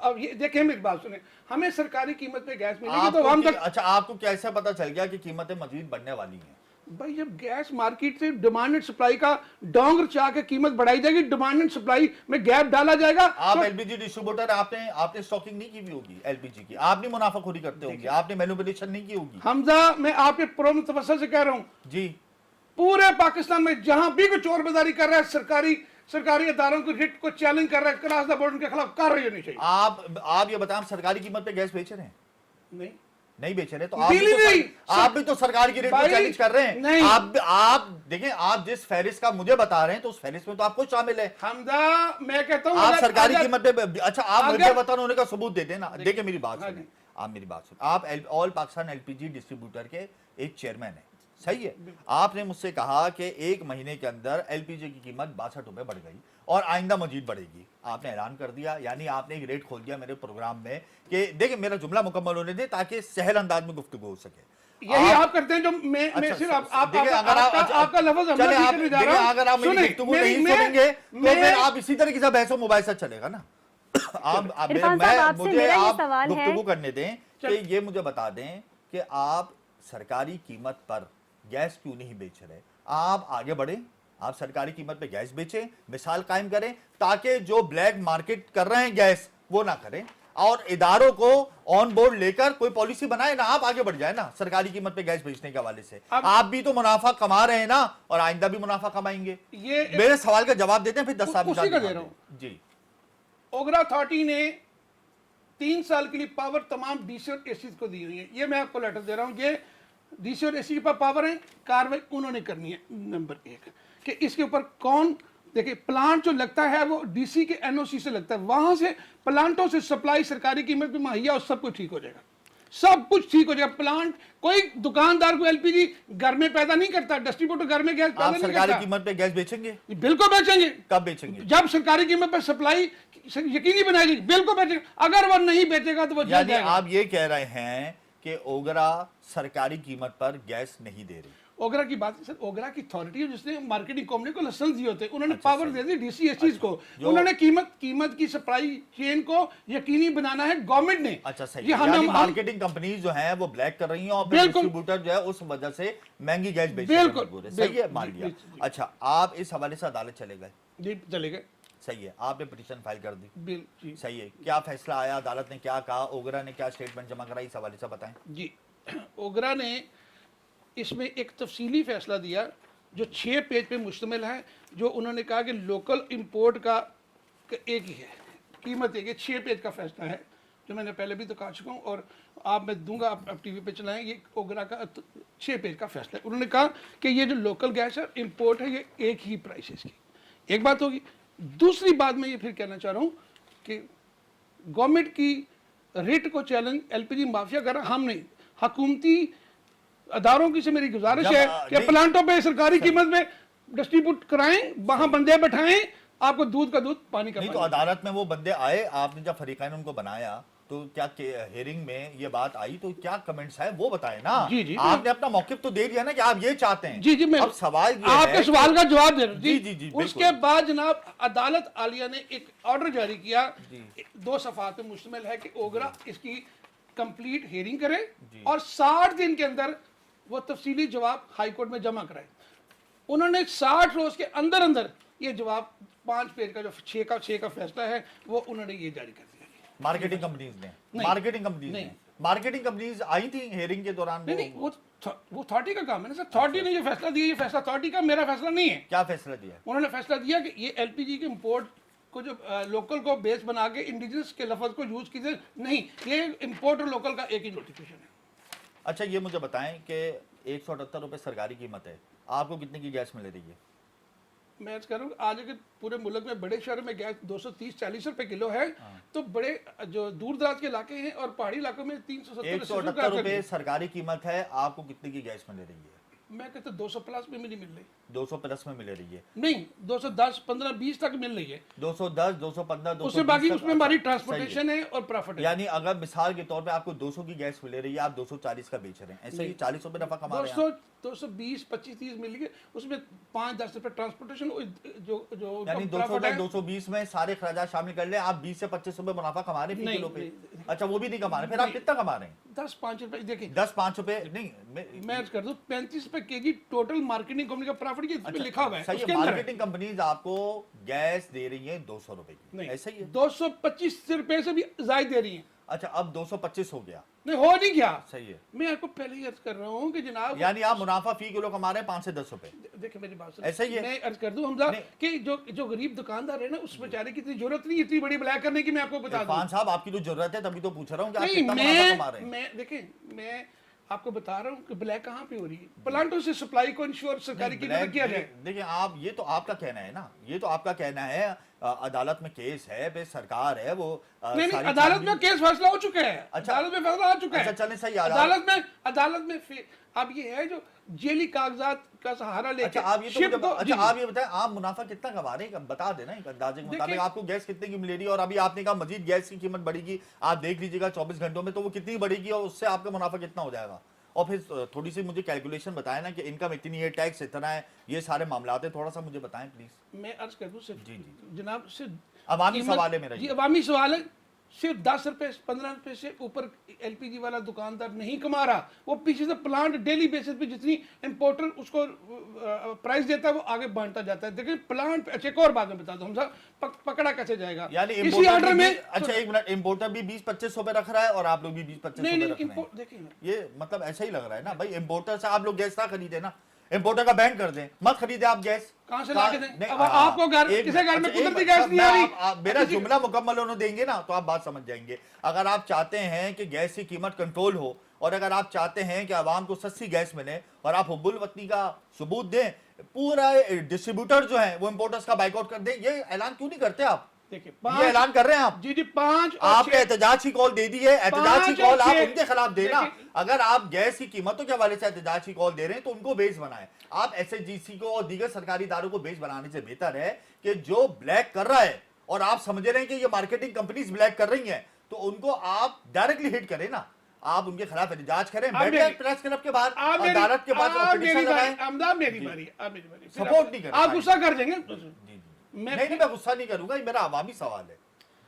अब ये देखें, मेरी बात सुने, हमें सरकारी कीमत पे गैस मिलेगी तो हम तक। अच्छा, आपको कैसे पता चल गया कि कीमतें मजीद बढ़ने वाली हैं? भाई जब गैस मार्केट से डिमांड एंड सप्लाई का डोंगर चाह के कीमत बढ़ाई जाएगी, डिमांड एंड सप्लाई में गैप डाला जाएगा। आप तो एलपीजी डिस्ट्रीब्यूटर, आपने स्टॉकिंग नहीं की हुई होगी एलपीजी की, आप नहीं मुनाफाखोरी करते होंगे, आपने मैनिपुलेशन नहीं की होगी। हमजा, मैं आपके प्रोम तवज्जो से कह रहा हूं, जी, पूरे पाकिस्तान में जहां भी कोई चोर बाजारी कर रहा है, सरकारी अदारों को रिट को चैलेंज कर रहा है, क्रॉस द बॉर्डर के खिलाफ कार्रवाई होनी चाहिए। आप ये बताएं, सरकारी कीमत पे गैस बेच रहे हैं? नहीं बेच रहे, तो आप भी तो सरकार की रेट को चैलेंज कर रहे हैं। नहीं। आप देखें, आप जिस फहरिस्त का मुझे बता रहे हैं तो उस फहरिस्त में तो आपको शामिल है। हमदा, मैं कहता हूं आप सरकारी कीमत पे, अच्छा आप मुझे वतन होने का सबूत दे देना। देखिए मेरी बात सुने, आप मेरी बात सुन, आप ऑल पाकिस्तान एलपीजी डिस्ट्रीब्यूटर के एक चेयरमैन है, सही है? आपने मुझसे कहा कि 1 महीने के अंदर एलपीजी की कीमत 62 रुपए बढ़ गई और आइंदा मजीद बढ़ेगी। आपने ऐलान कर दिया, यानी आपने एक रेट खोल दिया मेरे प्रोग्राम में कि देखिए मेरा जुमला मुकम्मल होने दे ताकि सहल अंदाज में गुफ्तगू हो सके। यही आप करते हैं जो मैं सिर्फ आपका लफ्ज अगर आप मेरी गुफ्तगू नहीं सुनेंगे तो फिर आप इसी तरीके से बहस मुबाहिसा चलेगा ना। मुझे आप गुफ्तगू करने दें कि ये मुझे बता दें कि आप सरकारी कीमत पर गैस क्यों नहीं बेच रहे? आप आगे बढ़े, आप सरकारी कीमत पे गैस बेचें, मिसाल कायम करें ताकि जो ब्लैक मार्केट कर रहे हैं गैस वो ना करें, और इदारों को ऑन बोर्ड लेकर कोई पॉलिसी बनाए ना, आप आगे बढ़ जाए ना सरकारी कीमत पे गैस बेचने के हवाले से। आप भी तो मुनाफा कमा रहे हैं ना, और आइंदा भी मुनाफा कमाएंगे। ये मेरे सवाल का जवाब देते हैं, फिर 10 साल उसी का दे रहा हूं जी। ओगरा अथॉरिटी ने 3 साल के लिए पावर तमाम डीसी और एसी को दी हुई है। ये मैं आपको लेटर दे रहा हूं, ये डीसी और एसी के पास पावर है, कार्रवाई उन्होंने करनी है। नंबर 1 कि इसके ऊपर कौन, देखिए प्लांट जो लगता है वो डीसी के एनओसी से लगता है, वहां से प्लांटों से सप्लाई सरकारी कीमत पे मुहैया और सब कुछ ठीक हो जाएगा, सब कुछ ठीक हो जाएगा। प्लांट, कोई दुकानदार को एलपीजी घर में पैदा नहीं करता, डिस्ट्रीब्यूटर घर में गैस पैदा नहीं करता। सरकारी कीमत पे गैस बेचेंगे? बिल्कुल बेचेंगे। कब बेचेंगे? जब सरकारी कीमत पर सप्लाई यकीनी बनाएगी, बिल्कुल बेचेंगे। अगर वो नहीं बेचेगा तो वो यानी आप ये कह रहे हैं कि ओगरा सरकारी कीमत पर गैस नहीं दे रही? ओगरा की बात सर, ओगरा की अथॉरिटी है जिसने मार्केटिंग कंपनी को लाइसेंस दिए होते हैं, उन्होंने पावर दे दी डीसी एसीज को। उन्होंने कीमत की सप्लाई चेन को यकीनी बनाना है गवर्नमेंट ने। अच्छा सही, यानी मार्केटिंग कंपनीज जो है वो ब्लैक कर रही हैं और डिस्ट्रीब्यूटर जो है उस वजह से महंगी गैस बेच रहे हैं। बिल्कुल सही है, मान लिया। अच्छा, आप इस हवाले से अदालत चले गए? जी चले गए। सही है, आपने पिटीशन फाइल कर दी? सही है, क्या फैसला आया? अदालत ने क्या कहा? ओगरा ने क्या स्टेटमेंट जमा कराई? इस हवाले से बताएं। जी, ओगरा ने इसमें एक तफसीली फैसला दिया जो 6 पेज पे मुश्तमिल है, जो उन्होंने कहा कि लोकल इंपोर्ट का एक ही है, कीमत एक है। 6 पेज का फैसला है जो मैंने पहले भी दिखा चुका हूँ, और आप मैं दूंगा, आप टीवी पे चलाएं। ये ओगरा का 6 पेज का फैसला है। उन्होंने कहा कि ये जो लोकल गैस है इंपोर्ट है, ये एक ही प्राइस है इसकी। एक बात होगी। दूसरी बात मैं ये फिर कहना चाह रहा हूँ कि गवर्नमेंट की रेट को चैलेंज एलपीजी माफिया कर रहा, हम नहीं, हुकूमती अदारों की से मेरी गुजारिश है कि प्लांटों पे सरकारी कीमत में डिस्ट्रीब्यूट कराएं, वहां बंदे बैठाएं, आपको दूध का दूध पानी का नहीं। तो अदालत में वो बंदे आए, आपने जब फरीकाइन उनको बनाया तो क्या हियरिंग में ये बात आई, तो क्या कमेंट्स है वो बताएं ना। जी आपने अपना मौकिफ तो दे दिया ना कि आप ये चाहते हैं। जी मैं अब सवाल ये आपके सवाल का जवाब दे रहा हूं। जी उसके बाद जनाब अदालत आलिया ने एक ऑर्डर जारी किया, 2 सफ़ात पे मुश्तमिल है कि ओगरा इसकी कंप्लीट हियरिंग करे और 60 दिन के अंदर वो तफसीली जवाब हाई कोर्ट में जमा कराए। उन्होंने 60 रोज के अंदर अंदर ये जवाब 5 पेज का जो 6 का फैसला है वो उन्होंने ये जारी कर दिया। मार्केटिंग कंपनीज ने मार्केटिंग कंपनीज आई थी हियरिंग के दौरान? नहीं, वो अथॉरिटी का काम है ना सर। अथॉरिटी ने ये फैसला दिया, ये फैसला अथॉरिटी का, मेरा फैसला नहीं है। क्या फैसला दिया? उन्होंने फैसला दिया कि ये एलपीजी के इंपोर्ट को जो लोकल को बेस बना के इंडिजिनस के लफ्ज को यूज कीजिए, नहीं, ये इंपोर्ट और लोकल का एक ही नोटिफिकेशन है। अच्छा ये मुझे बताएं कि 178 रुपये सरकारी कीमत है, आपको कितने की गैस मिल रही है? मैं अर्ज कर रहा हूँ आज अगर पूरे मुल्क में बड़े शहरों में गैस 230-40 रुपए किलो है, तो बड़े जो दूर दराज के इलाके हैं और पहाड़ी इलाकों में 370 178 रुपये सरकारी कीमत है, आपको कितने की गैस मिल रही है? मैं कहता 200 प्लस में नहीं मिल रही, 200 प्लस में मिल रही है, नहीं 210, 15, 20 तक मिल रही है, 210, 215, 220 उससे बाकी तक। उसमें हमारी अच्छा, सही है। ट्रांसपोर्टेशन है और प्रॉफिट है। यानी अगर मिसाल के तौर पे आपको 200 की गैस मिल रही है, आप 240 का बेच रहे हैं, ऐसे ही 40 रुपए नफा कमा रहे हैं 200, 220, 25, 30 मिल गए, उसमें 5-10 रुपए ट्रांसपोर्टेशन जो जो यानी 200 में 220 में सारे खर्चा शामिल कर ले, आप 20 से 25 रुपए मुनाफा कमा रहे हैं फी नहीं, किलो पे। नहीं, अच्छा वो भी नहीं कमा रहे, फिर आप कितना कमा रहे हैं? 10-5 रुपए देखिए, 10-5 रुपए नहीं मैं अर्ज कर दूं 35 रुपए केजी टोटल मार्केटिंग कंपनी का प्रॉफिट ये इसमें लिखा हुआ है, सही उसके है, अंदर है। मार्केटिंग कंपनीज आपको गैस दे रही है 200 रुपए की, नहीं, ऐसा ही है। 225 रुपए से भी ज्यादा दे रही है। अच्छा अब 225 हो गया, नहीं हो नहीं गया, सही है। मैं आपको पहले ही अर्ज कर रहा हूँ कि जनाब यानी आप मुनाफा फी किलो कमा रहे हैं 5 से 10 रुपए, देखिए मेरी बात ऐसा ही है। मैं अर्ज कर दूं हमजा नहीं। कि जो गरीब दुकानदार है ना, उस बेचारे की इतनी जरूरत नहीं इतनी बड़ी ब्लैक करने की, मैं आपको बता दूं। इरफान साहब आपकी तो जरूरत है, तभी तो पूछ रहा हूँ कि आप नहीं, कितना मुनाफा कमा रहे हैं। मैं देखिए मैं आपको बता रहा हूँ कि ब्लैक कहाँ पे हो रही है, प्लांटों से सप्लाई को इंश्योर सरकारी की ब्लैक किया जाए। देखिए आप, ये तो आपका कहना है ना, ये तो आपका कहना है, अदालत में केस है, फिर सरकार है वो नहीं सारी अदालत में छानबीन- केस फैसला हो चुका है, अच्छा। अदालत में फैसला आ चुका है। अच्छा चलें सही, अदालत में अब ये है जो जेली कागजात का सहारा लेके अच्छा आप ये तो ship मुझे- को- अच्छा जी, आप ये बताएं आप मुनाफा कितना कमा रहे हैं, बता देना एक अंदाजे के मुताबिक देखिए- आपको गैस कितने की मिल रही है, और अभी आपने कहा मजीद गैस की कीमत बढ़ेगी, आप देख लीजिएगा 24 घंटों में तो वो कितनी बढ़ेगी और उससे आपका मुनाफा कितना हो जाएगा। और फिर थोड़ी सी मुझे कैलकुलेशन बताएं ना कि इनकम इतनी है, टैक्स इतना है, ये सारे मामला है, थोड़ा सा मुझे बताएं प्लीज। मैं अर्ज कर दूं सिर्फ जी, जी। जनाब सिर्फ अवामी कीमत- सवाल है मेरा जी ये। अवामी सवाल है, सिर्फ 10 रुपए 15 रुपए से ऊपर एलपीजी वाला दुकानदार नहीं कमा रहा, वो पीछे से प्लांट डेली बेसिस पे जितनी इंपोर्टर उसको प्राइस देता है वो आगे बांटता जाता है। देखिए प्लांट, अच्छा एक और बात मैं बता दूं, हम सब पकड़ा कैसे जाएगा, यानी इसी importer ऑर्डर भी- में अच्छा एक मिनट, इम्पोर्टर भी 20-25 रुपए रख रहा है और आप लोग भी 20-25 नहीं रुपए नहीं रख रहे हैं, इंपोर्ट देखिए ना, ये मतलब ऐसा ही लग रहा है ना भाई। इम्पोर्टर से आप लोग गैस ना खरीदे ना, इम्पोर्टर का बैन कर दें, मत खरीदे आप गैस। कहाँ से लाके दें? नहीं, अब आपको घर- एक किसी घर में मिनट, अच्छा, कुदरती एक गैस मिनट, नहीं आ रही। मेरा किसी- जुमला मुकम्मल होने देंगे ना तो आप बात समझ जाएंगे। अगर आप चाहते हैं कि गैस की कीमत कंट्रोल हो, और अगर आप चाहते हैं कि आवाम को सस्ती गैस मिले, और आप हुब्बुल वतनी का सबूत दें, पूरा डिस्ट्रीब्यूटर जो है वो इम्पोर्टर्स का बाइकआउट कर दें, ये ऐलान क्यों नहीं करते आप? देखिए ये ऐलान कर रहे हैं आप? जी जी 5 और आपने 6 एहतजाज की कॉल दे दी है, एहतजाज की 5 और कॉल आप 6 उनके खिलाफ देना। देखिए- अगर आप गैस की कीमतों के हवाले से एहतजाज की कॉल दे रहे हैं तो उनको बेस बनाएं। आप एसएचजीसी को और दीगर सरकारी इदारों को बेस बनाने से बेहतर है कि जो ब्लैक कर रहा है और आप समझ रहे हैं कि ये मार्केटिंग कंपनीज ब्लैक कर रही हैं, तो उनको आप डायरेक्टली हिट करें ना, आप उनके खिलाफ एहतजाज करें, बैठे प्रेस क्लब के बाहर, अदालत के पास पिटीशन लगाएं। अहमदाबाद मेरी बारी, आप मेरी बारी, फिर सपोर्ट आप- नहीं आप करना। गुस्सा कर देंगे। जी, जी। मैं नहीं मैं गुस्सा नहीं करूंगा, ये मेरा अवामी सवाल है।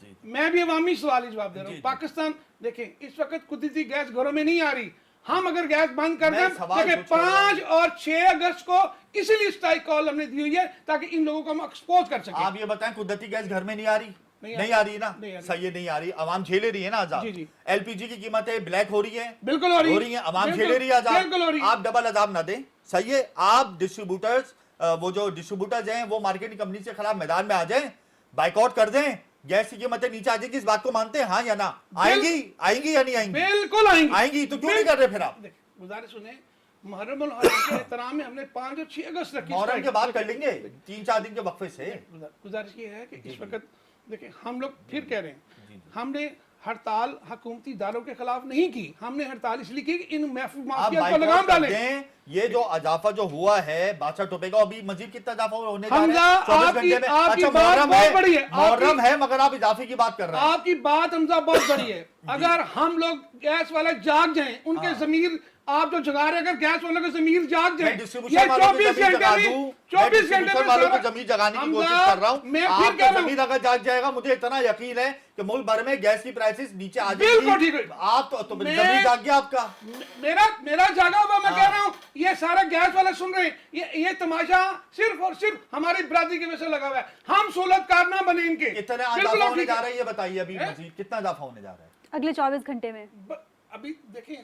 जी मैं भी अवामी सवाल ही जवाब दे रहा जी, हूँ। जी। पाकिस्तान देखें इस वक्त कुदरती गैस घरों में नहीं आ रही, हम अगर गैस बंद कर मैं दें, सवाल देखिए पूछ रहा हूं। 5 और 6 अगस्त को इसीलिए स्ट्राइक कॉल हमने दी हुई है ताकि इन लोगों को हम एक्सपोज कर सकें। आप ये बताएं कुदरती गैस घर में नहीं आ रही? नहीं नहीं आ रही ना, नहीं आ रही। सही है, नहीं आ रही, आवाम झेले रही है ना आजाद। जी, जी। एलपीजी की कीमतें ब्लैक हो रही है, बिल्कुल हो रही है, आवाम बिल्कुल- झेले रही है आजाद। बिल्कुल हो रही है। आप डबल अजाब ना दें, सही है। आप डिस्ट्रीब्यूटर्स, वो जो डिस्ट्रीब्यूटर्स हैं वो मार्केटिंग कंपनी के खिलाफ मैदान में आ जाएं, बाइकआउट कर दें, गैस की कीमतें नीचे आ जाएंगी। इस बात को मानते हैं हाँ या ना? आएंगी आएंगी या नहीं आएंगी? बिल्कुल आएंगी आएंगी, तो क्यों नहीं कर रहे फिर आप? देखिए, गुजारिश सुने, मुहर्रम उल हराम के एहतराम में हमने 5 और 6 अगस्त रखी। मुहर्रम के बाद कर लेंगे, 3-4 दिन के वक्फे से। गुजारिश ये है कि इस वक्त देखिए हम लोग फिर कह रहे हैं, हमने हड़ताल हुकूमती इदारों के खिलाफ नहीं की, हमने हड़ताल इसलिए की कि इन आप माफिया को बाइकआउट लगाम कर डालें। दें। ये जो इजाफा जो हुआ है 62 रुपए का, अभी मजीद कितना इजाफा होने जा रहा हमजा, है 24 आपकी- घंटे में? आपकी अच्छा बात मुहर्रम बहुत है, बड़ी है। मुहर्रम आपकी- है, मगर आप इजाफे की बात कर रहे हैं। आपकी बात हमजा बहुत बड़ी है। अगर हम लोग गैस वाले जाग जाएं, उनके जमीर आप जो जगा रहे हैं, अगर गैस वालों के जमीर जाग मैं जाएं, डिस्ट्रीब्यूशन वालों की 24 जमीन जगा घंटे दूं, में मैं 24 घंटे डिस्ट्रीब्यूशन में वालों को सारा- जमीन जगाने की कोशिश हमजा, कर रहा हूं। मैं फिर आपका कह रहा हूं, जमीन अगर जाग जाएगा, मुझे इतना यकीन है कि मुल्क भर में गैस की प्राइसेस नीचे आ बिल्कुल जाएंगी। ठीक है। आप तो मैं- जमीन जाग गया आपका। मेरा जागा हुआ, मैं कह रहा हूं, ये सारा गैस वाले सुन रहे हैं, ये तमाशा सिर्फ और सिर्फ हमारी बरादरी की वजह से लगा हुआ है। हम सहूलतकार ना बने इनके। कितना बिल्कुल इजाफा आप होने ठीक जा है। रहा है ये बताइए, अभी मजीद कितना इजाफा होने जा रहा है? अगले 24 घंटे में अभी देखें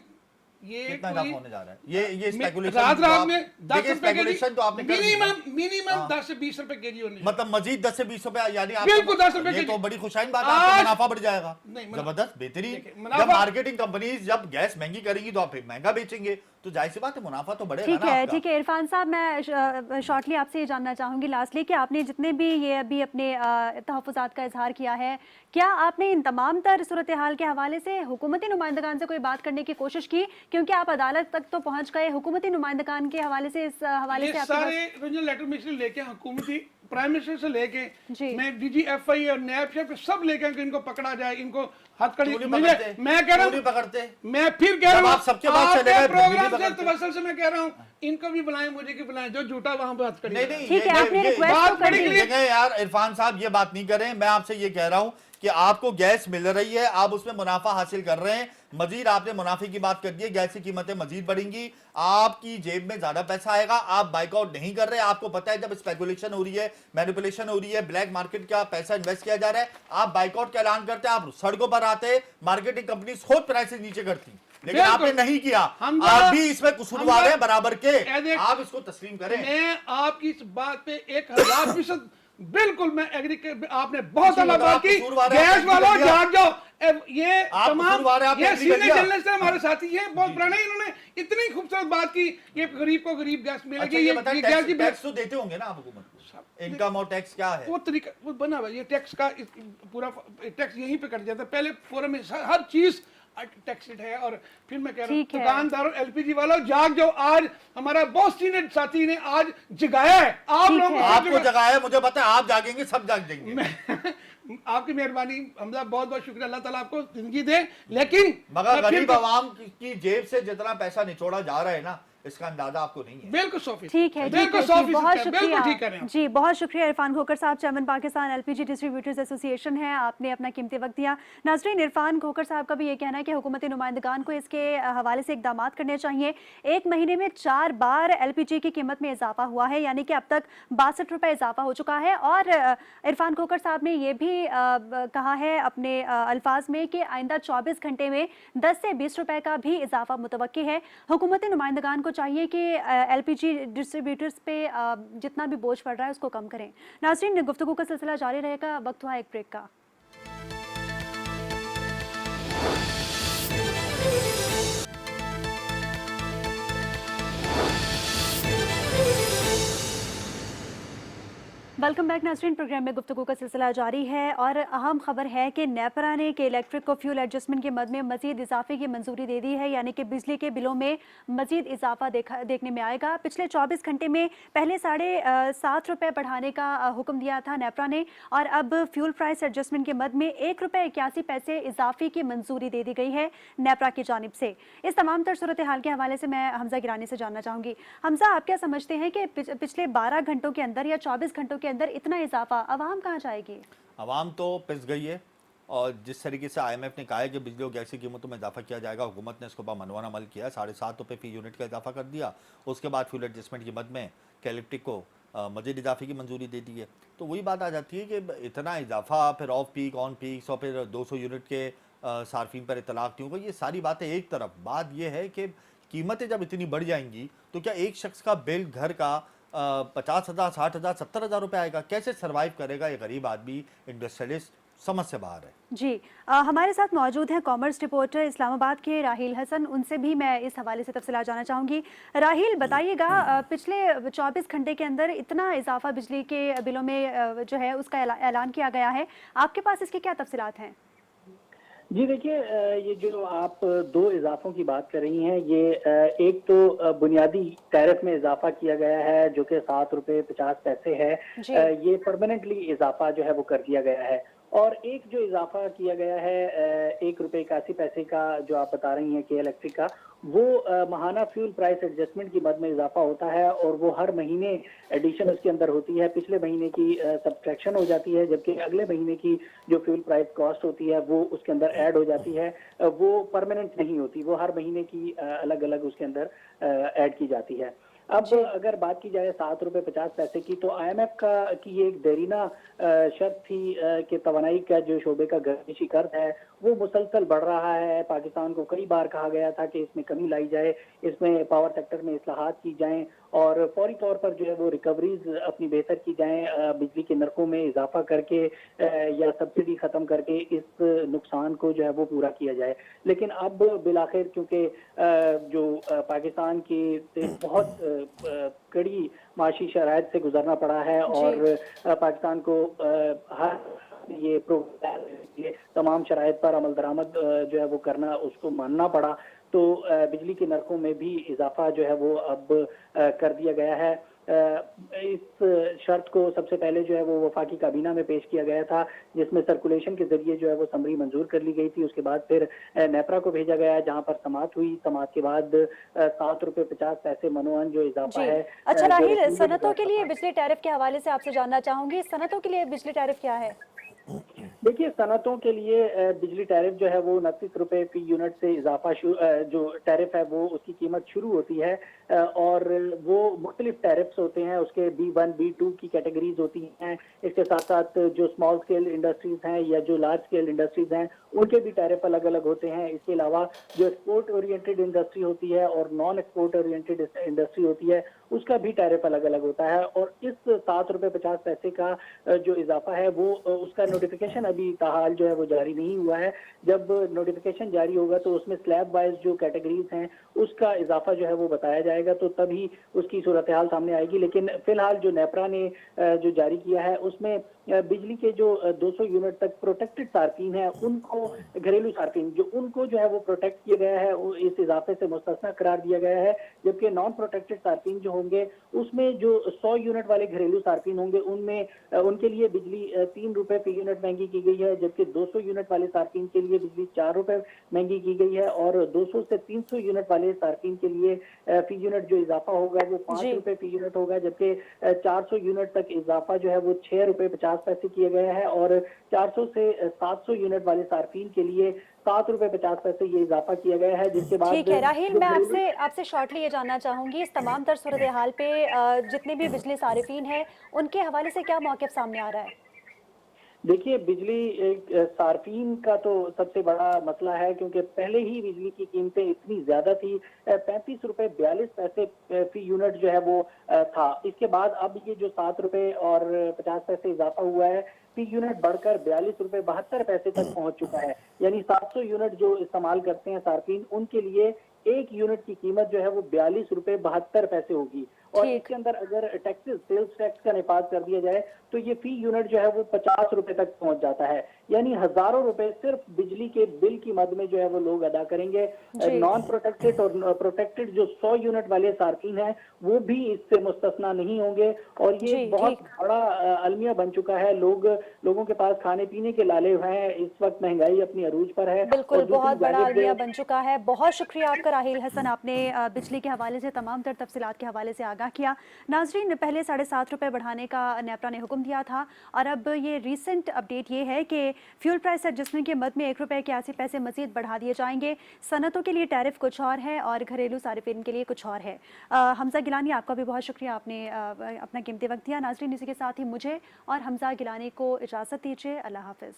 ये कितना कोई- इजाफा होने जा रहा है? ये स्पेकुलेशन रात में 10 रुपए स्पेकुलेशन तो आपने कर दी ना। मिनिमम 10 से 20 रुपए केजी होने मतलब मजीद 10 से 20 रुपए, यानी आप बिल्कुल 10 रुपए ये केजी। तो बड़ी खुशाइन बात है, आपका आज- मुनाफा बढ़ जाएगा। नहीं, जबरदस्त, बेहतरीन। देखिए, जब मुनाफा- मार्केटिंग कंपनीज जब गैस महंगी करेंगी तो आप महंगा बेचेंगे, तो जाहिर सी बात है मुनाफा तो बढ़ेगा ठीक ना है, आपका। ठीक है इरफान साहब, मैं शॉर्टली आपसे ये जानना चाहूँगी लास्टली कि आपने जितने भी ये अभी अपने तहफ़्फ़ुज़ात का इजहार किया है, क्या आपने इन तमाम तर सूरत हाल के हवाले से हुकूमती नुमाइंदगान से कोई बात करने की कोशिश की? क्योंकि आप अदालत तक तो पहुँच गए, हुकूमती नुमाइंदगान के हवाले से इस हवाले ये से आपके सारे रीजनल लेटर मिनिस्टर लेके हुकूमती प्राइम मिनिस्टर से लेके जी। मैं DGFI और नैब शेफ सब लेके कि इनको पकड़ा जाए, इनको हथकड़ी। क्यों नहीं पकड़ते? मैं कह रहा क्यों नहीं हूँ, पकड़ते? मैं फिर कह रहा जब हूँ, आप सबके बाद चले गए, आपके फिर भी नहीं प्रोग्राम से पकड़ते। तवस्सुल से मैं कह रहा हूँ, इनको भी बुलाएं, मुझे की बुलाएं, जो झूठा वहां पे हथकड़ी नहीं लगाए। नहीं, ठीक है, आपने रिक्वेस्ट बात तो कर बड़ी दी। क्लियर- देखें यार इरफान साहब, ये बात नहीं करें। मैं आपसे ये कह रहा हूं कि आपको गैस मिल रही है, आप उसमें मुनाफा हासिल कर रहे हैं, मजीद आपने मुनाफे की बात कर दी है, गैस की कीमतें मजीद बढ़ेंगी, आपकी जेब में ज्यादा पैसा आएगा, आप बाइकआउट नहीं कर रहे। आपको पता है जब स्पेकुलेशन हो रही है, मैनिपुलेशन हो रही है, ब्लैक मार्केट का पैसा इन्वेस्ट किया जा रहा है, आप बाइकआउट का ऐलान करते हैं, आप सड़कों पर आते, मार्केटिंग कंपनी खुद प्राइसेस नीचे करती, लेकिन बिल्कुल। आपने नहीं किया। हम आप भी इसमें कसूरवार हम हैं बराबर के, देख- आप इसको तस्लीम करें। मैं आपकी इस बात पे 1000% बिल्कुल मैं एग्री आपने बहुत कसूरवार अलग बात की। कसूरवार है, गैस आपने वालों कर दिया। जाग जाओ। ये आप तमाम कसूरवार है, आपने ये एग्री कर सीनियर दिया। जर्नलिस्ट है हमारे साथी, ये बहुत पुराने, इन्होंने इतनी खूबसूरत बात की, ये गरीब को गरीब गैस अच्छा मिलेगी। ये बताएं, गैस की टैक्स तो देते होंगे ना आप हुकूमत को? इनकम और टैक्स क्या है? वो तरीका वो बना हुआ है, ये टैक्स का पूरा टैक्स यहीं पे कट जाता है। पहले फोरम में हर चीज टैक्सेड है। और फिर मैं कह रहा हूँ ठीक है। दुकानदारों, LPG वालों जाग जाओ। आज हमारा बहुत सीनियर साथी ने आज जगाया है आप ठीक लोगों है। को। आपको जगाया है, मुझे पता है, आप जागेंगे, सब जागेंगे। आपकी मेहरबानी हमजा, बहुत बहुत शुक्रिया, अल्लाह ताला आपको जिंदगी दे। लेकिन मगर मैं फिर गरीब आवाम की जेब से जितना पैसा निचोड़ा जा रहा है ना, इसका अंदाजा आपको नहीं है। बिल्कुल 100%, ठीक है, ठीक बिल्कुल है 100%, जी, बहुत बिल्कुल शुक्रिया ठीक करें आप। जी, बहुत शुक्रिया इरफान खोकर साहब, chairman Pakistan LPG distributors association है, आपने अपना कीमती वक्त दिया। नाज़रीन, इरफान खोकर साहब का भी ये कहना है कि हुकूमती नुमाइंदगान को इसके हवाले से इकदाम करने चाहिए। एक महीने में 4 बार LPG की कीमत में इजाफा हुआ है, यानी कि अब तक 62 रुपये इजाफा हो चुका है। और इरफान खोकर साहब ने यह भी कहा है अपने अल्फाज में कि आइंदा 24 घंटे में 10 से 20 रुपये का भी इजाफा मुतवक्की है। हुकूमती नुमाइंदगान को चाहिए कि LPG डिस्ट्रीब्यूटर्स पे जितना भी बोझ पड़ रहा है उसको कम करें। नाज़रीन, गुफ्तगू का सिलसिला जारी रहेगा, वक्त हुआ एक ब्रेक का। वेलकम बैक नाज़रीन, प्रोग्राम में गुफ्तगू का सिलसिला जारी है और अहम खबर है कि नेपरा ने के इलेक्ट्रिक को फ्यूल एडजस्टमेंट के मद में मजीद इजाफे की मंजूरी दे दी है, यानी कि बिजली के बिलों में मजीद इजाफा देखने में आएगा। पिछले 24 घंटे में पहले 7.5 रुपये बढ़ाने का हुक्म दिया था नेपरा ने, और अब फ्यूल प्राइस एडजस्टमेंट के मद में 1 रुपये 81 पैसे इजाफे की मंजूरी दे दी गई है नेपरा की जानिब से। इस तमाम तर सूरत हाल के हवाले से मैं हमजा गिरानी से जानना चाहूँगी। हमजा, आप क्या समझते हैं कि पिछले 12 घंटों के अंदर या 24 घंटों के अंदर इतना इजाफा अवाम कहाँ जाएगी? अवाम तो पिस गई है, और जिस तरीके से IMF ने कहा है कि बिजली और गैस की कीमतों में इजाफा किया जाएगा, हुकूमत ने इसको मनवाना अमल किया, 7.5 रुपये फी यूनिट का इजाफा कर दिया। उसके बाद फ्यूल एडजस्टमेंट की मद में इलेक्ट्रिक को मजीद इजाफे की मंजूरी दे दी है। तो वही बात आ जाती है कि इतना इजाफा, फिर ऑफ पीक ऑन पीक्स, और फिर 200 यूनिट के सार्फिन पर इतलाक क्यों? ये सारी बातें एक तरफ। बात यह है कि कीमतें जब इतनी बढ़ जाएंगी तो क्या एक शख्स का बिल घर का 50,000, 60,000, 70,000 रुपये आएगा? कैसे सर्वाइव करेगा ये गरीब आदमी, इंडस्ट्रियलिस्ट? समझ से बाहर है जी। हमारे साथ मौजूद हैं कॉमर्स रिपोर्टर इस्लामाबाद के राहिल हसन, उनसे भी मैं इस हवाले से तफसीलात जानना चाहूँगी। राहिल, बताइएगा, पिछले 24 घंटे के अंदर इतना इजाफा बिजली के बिलों में जो है उसका ऐलान किया गया है, आपके पास इसके क्या तफसीलात हैं? जी देखिए, ये जो आप 2 इजाफों की बात कर रही हैं, ये एक तो बुनियादी टैरिफ में इजाफा किया गया है जो कि 7 रुपये 50 पैसे है। ये परमानेंटली इजाफा जो है वो कर दिया गया है। और एक जो इजाफा किया गया है 1 रुपये 81 पैसे का, जो आप बता रही हैं कि इलेक्ट्रिक का, वो माहाना फ्यूल प्राइस एडजस्टमेंट की मद में इजाफा होता है, और वो हर महीने एडिशन उसके अंदर होती है। पिछले महीने की सब्ट्रैक्शन हो जाती है, जबकि अगले महीने की जो फ्यूल प्राइस कॉस्ट होती है वो उसके अंदर ऐड हो जाती है। वो परमानेंट नहीं होती, वो हर महीने की अलग अलग उसके अंदर ऐड की जाती है। अब जी। अगर बात की जाए 7 रुपए 50 पैसे की, तो IMF का की ये एक देरीना शर्त थी कि तवानाई का जो शोबे का गर्दिशी कर्ज है वो मुसलसल बढ़ रहा है। पाकिस्तान को कई बार कहा गया था कि इसमें कमी लाई जाए, इसमें पावर सेक्टर में इस्लाहात की जाएं और फौरी तौर पर जो है वो रिकवरीज अपनी बेहतर की जाएं, बिजली के नरखों में इजाफा करके या सब्सिडी खत्म करके इस नुकसान को जो है वो पूरा किया जाए। लेकिन अब बिलाखिर क्योंकि जो पाकिस्तान की से बहुत कड़ी माशी शराइत से गुजरना पड़ा है जी। और पाकिस्तान को हर ये प्रोग्राम ये तमाम शराइत पर अमल दरामद जो है वो करना, उसको मानना पड़ा, तो बिजली के नरखों में भी इजाफा जो है वो अब कर दिया गया है। इस शर्त को सबसे पहले जो है वो वफाकी काबीना में पेश किया गया था, जिसमें सर्कुलेशन के जरिए जो है वो समरी मंजूर कर ली गई थी। उसके बाद फिर नेपरा को भेजा गया, जहां पर समाअत हुई। समाअत के बाद 7 रुपए 50 पैसे मनोअन जो इजाफा जी। है अच्छा जो राहिल, रसूल सनतों के लिए मुज़ाफ़ा बिजली टैरिफ के हवाले से आपसे जानना चाहूंगी, सनतों के लिए बिजली टैरिफ क्या है? देखिए, सनतों के लिए बिजली टैरिफ जो है वो 29 रुपए फी यूनिट से इजाफा जो टैरिफ है वो उसकी कीमत शुरू होती है और वो मुख्तलिफ टैरिफ्स होते हैं। उसके B1 B2 की कैटेगरीज होती हैं। इसके साथ साथ जो स्मॉल स्केल इंडस्ट्रीज हैं या जो लार्ज स्केल इंडस्ट्रीज हैं उनके भी टैरिफ अलग अलग होते हैं। इसके अलावा जो एक्सपोर्ट ओरिएंटेड इंडस्ट्री होती है और नॉन एक्सपोर्ट ओरिएंटेड इंडस्ट्री होती है उसका भी टैरिफ अलग अलग होता है। और इस 7 रुपए 50 पैसे का जो इजाफा है वो उसका नोटिफिकेशन अभी ताहाल जो है वो जारी नहीं हुआ है। जब नोटिफिकेशन जारी होगा तो उसमें स्लैब वाइज जो कैटेगरीज हैं उसका इजाफा जो है वो बताया जाएगा, तो तभी उसकी सूरत हाल सामने आएगी। लेकिन फिलहाल जो नेपरा ने जो जारी किया है उसमें बिजली के जो 200 यूनिट तक प्रोटेक्टेड सार्फिन है उनको, घरेलू सार्फिन जो उनको जो है वो प्रोटेक्ट किया गया है, इस इजाफे से मुस्तस्ना करार दिया गया है। जबकि नॉन प्रोटेक्टेड सार्फिन जो होंगे उसमें जो 100 यूनिट वाले घरेलू सार्फिन होंगे उनमें उनके लिए बिजली 3 रुपए फी यूनिट महंगी की गई है, जबकि 200 यूनिट वाले सार्फिन के लिए बिजली 4 रुपए महंगी की गई है और 200 से 300 यूनिट वाले सार्फिन के लिए फी यूनिट जो इजाफा होगा वो 5 जी। रुपए फी यूनिट होगा। जबकि 400 यूनिट तक इजाफा जो है वो 6 रुपए 50 पैसे किया गया है और 400 से 700 यूनिट वाले सार्फिन के लिए 7 रुपए 50 पैसे ये इजाफा किया गया है। जिसके बाद ठीक है राहिल, जो मैं घरेलू आपसे आपसे शॉर्टली ये जानना चाहूंगी, इस तमाम तर सूरत हाल पे जितने भी बिजली सारिफीन हैं उनके हवाले से क्या मौक़िफ़ सामने आ रहा है? देखिए, बिजली एक सार्फिन का तो सबसे बड़ा मसला है, क्योंकि पहले ही बिजली की कीमतें इतनी ज्यादा थी। 35 रुपए 42 पैसे फी यूनिट जो है वो था। इसके बाद अब ये जो 7 रुपए और 50 पैसे इजाफा हुआ है, फी यूनिट बढ़कर 42 रुपए 72 पैसे तक पहुंच चुका है। यानी 700 यूनिट जो इस्तेमाल करते हैं सार्फिन, उनके लिए एक यूनिट की कीमत जो है वो 42 रुपए 72 पैसे होगी। और ठीक। इसके अंदर अगर टैक्सेस, सेल्स टैक्स का निफाज कर दिया जाए तो ये फी यूनिट जो है वो 50 रुपए तक पहुंच जाता है। यानी हजारों रुपए सिर्फ बिजली के बिल की मद में जो है वो लोग अदा करेंगे। जी। नॉन प्रोटेक्टेड और प्रोटेक्टेड जो 100 यूनिट वाले सार्फिन हैं वो भी इससे मुस्तस्ना नहीं होंगे। और ये जी, बहुत ठीक। बड़ा अलमिया बन चुका है। लोगों के पास खाने पीने के लाले हुए हैं। इस वक्त महंगाई अपनी अरूज पर है। बिल्कुल, और दूसरी बहुत बड़ा जानिब अलमिया बन चुका है। बहुत शुक्रिया आपका राहिल हसन, आपने बिजली के हवाले से तमाम तर तफसीलात के हवाले से आगाह किया। नाज़रीन, पहले 7.5 रुपये बढ़ाने का नेपरा ने हुक्म दिया था और अब ये रीसेंट अपडेट ये है कि फ्यूल प्राइस एडजस्टमेंट के मद में 1 रुपये 81 पैसे मजीद बढ़ा दिए जाएंगे। सनतों के लिए टैरिफ कुछ और है और घरेलू सारिफिन के लिए कुछ और है। हमजा गिलानी, आपका भी बहुत शुक्रिया, आपने अपना कीमती वक्त दिया। नाज़रीन, इसी के साथ ही मुझे और हमजा गिलानी को इजाज़त दीजिए। अल्लाह हाफ़िज़।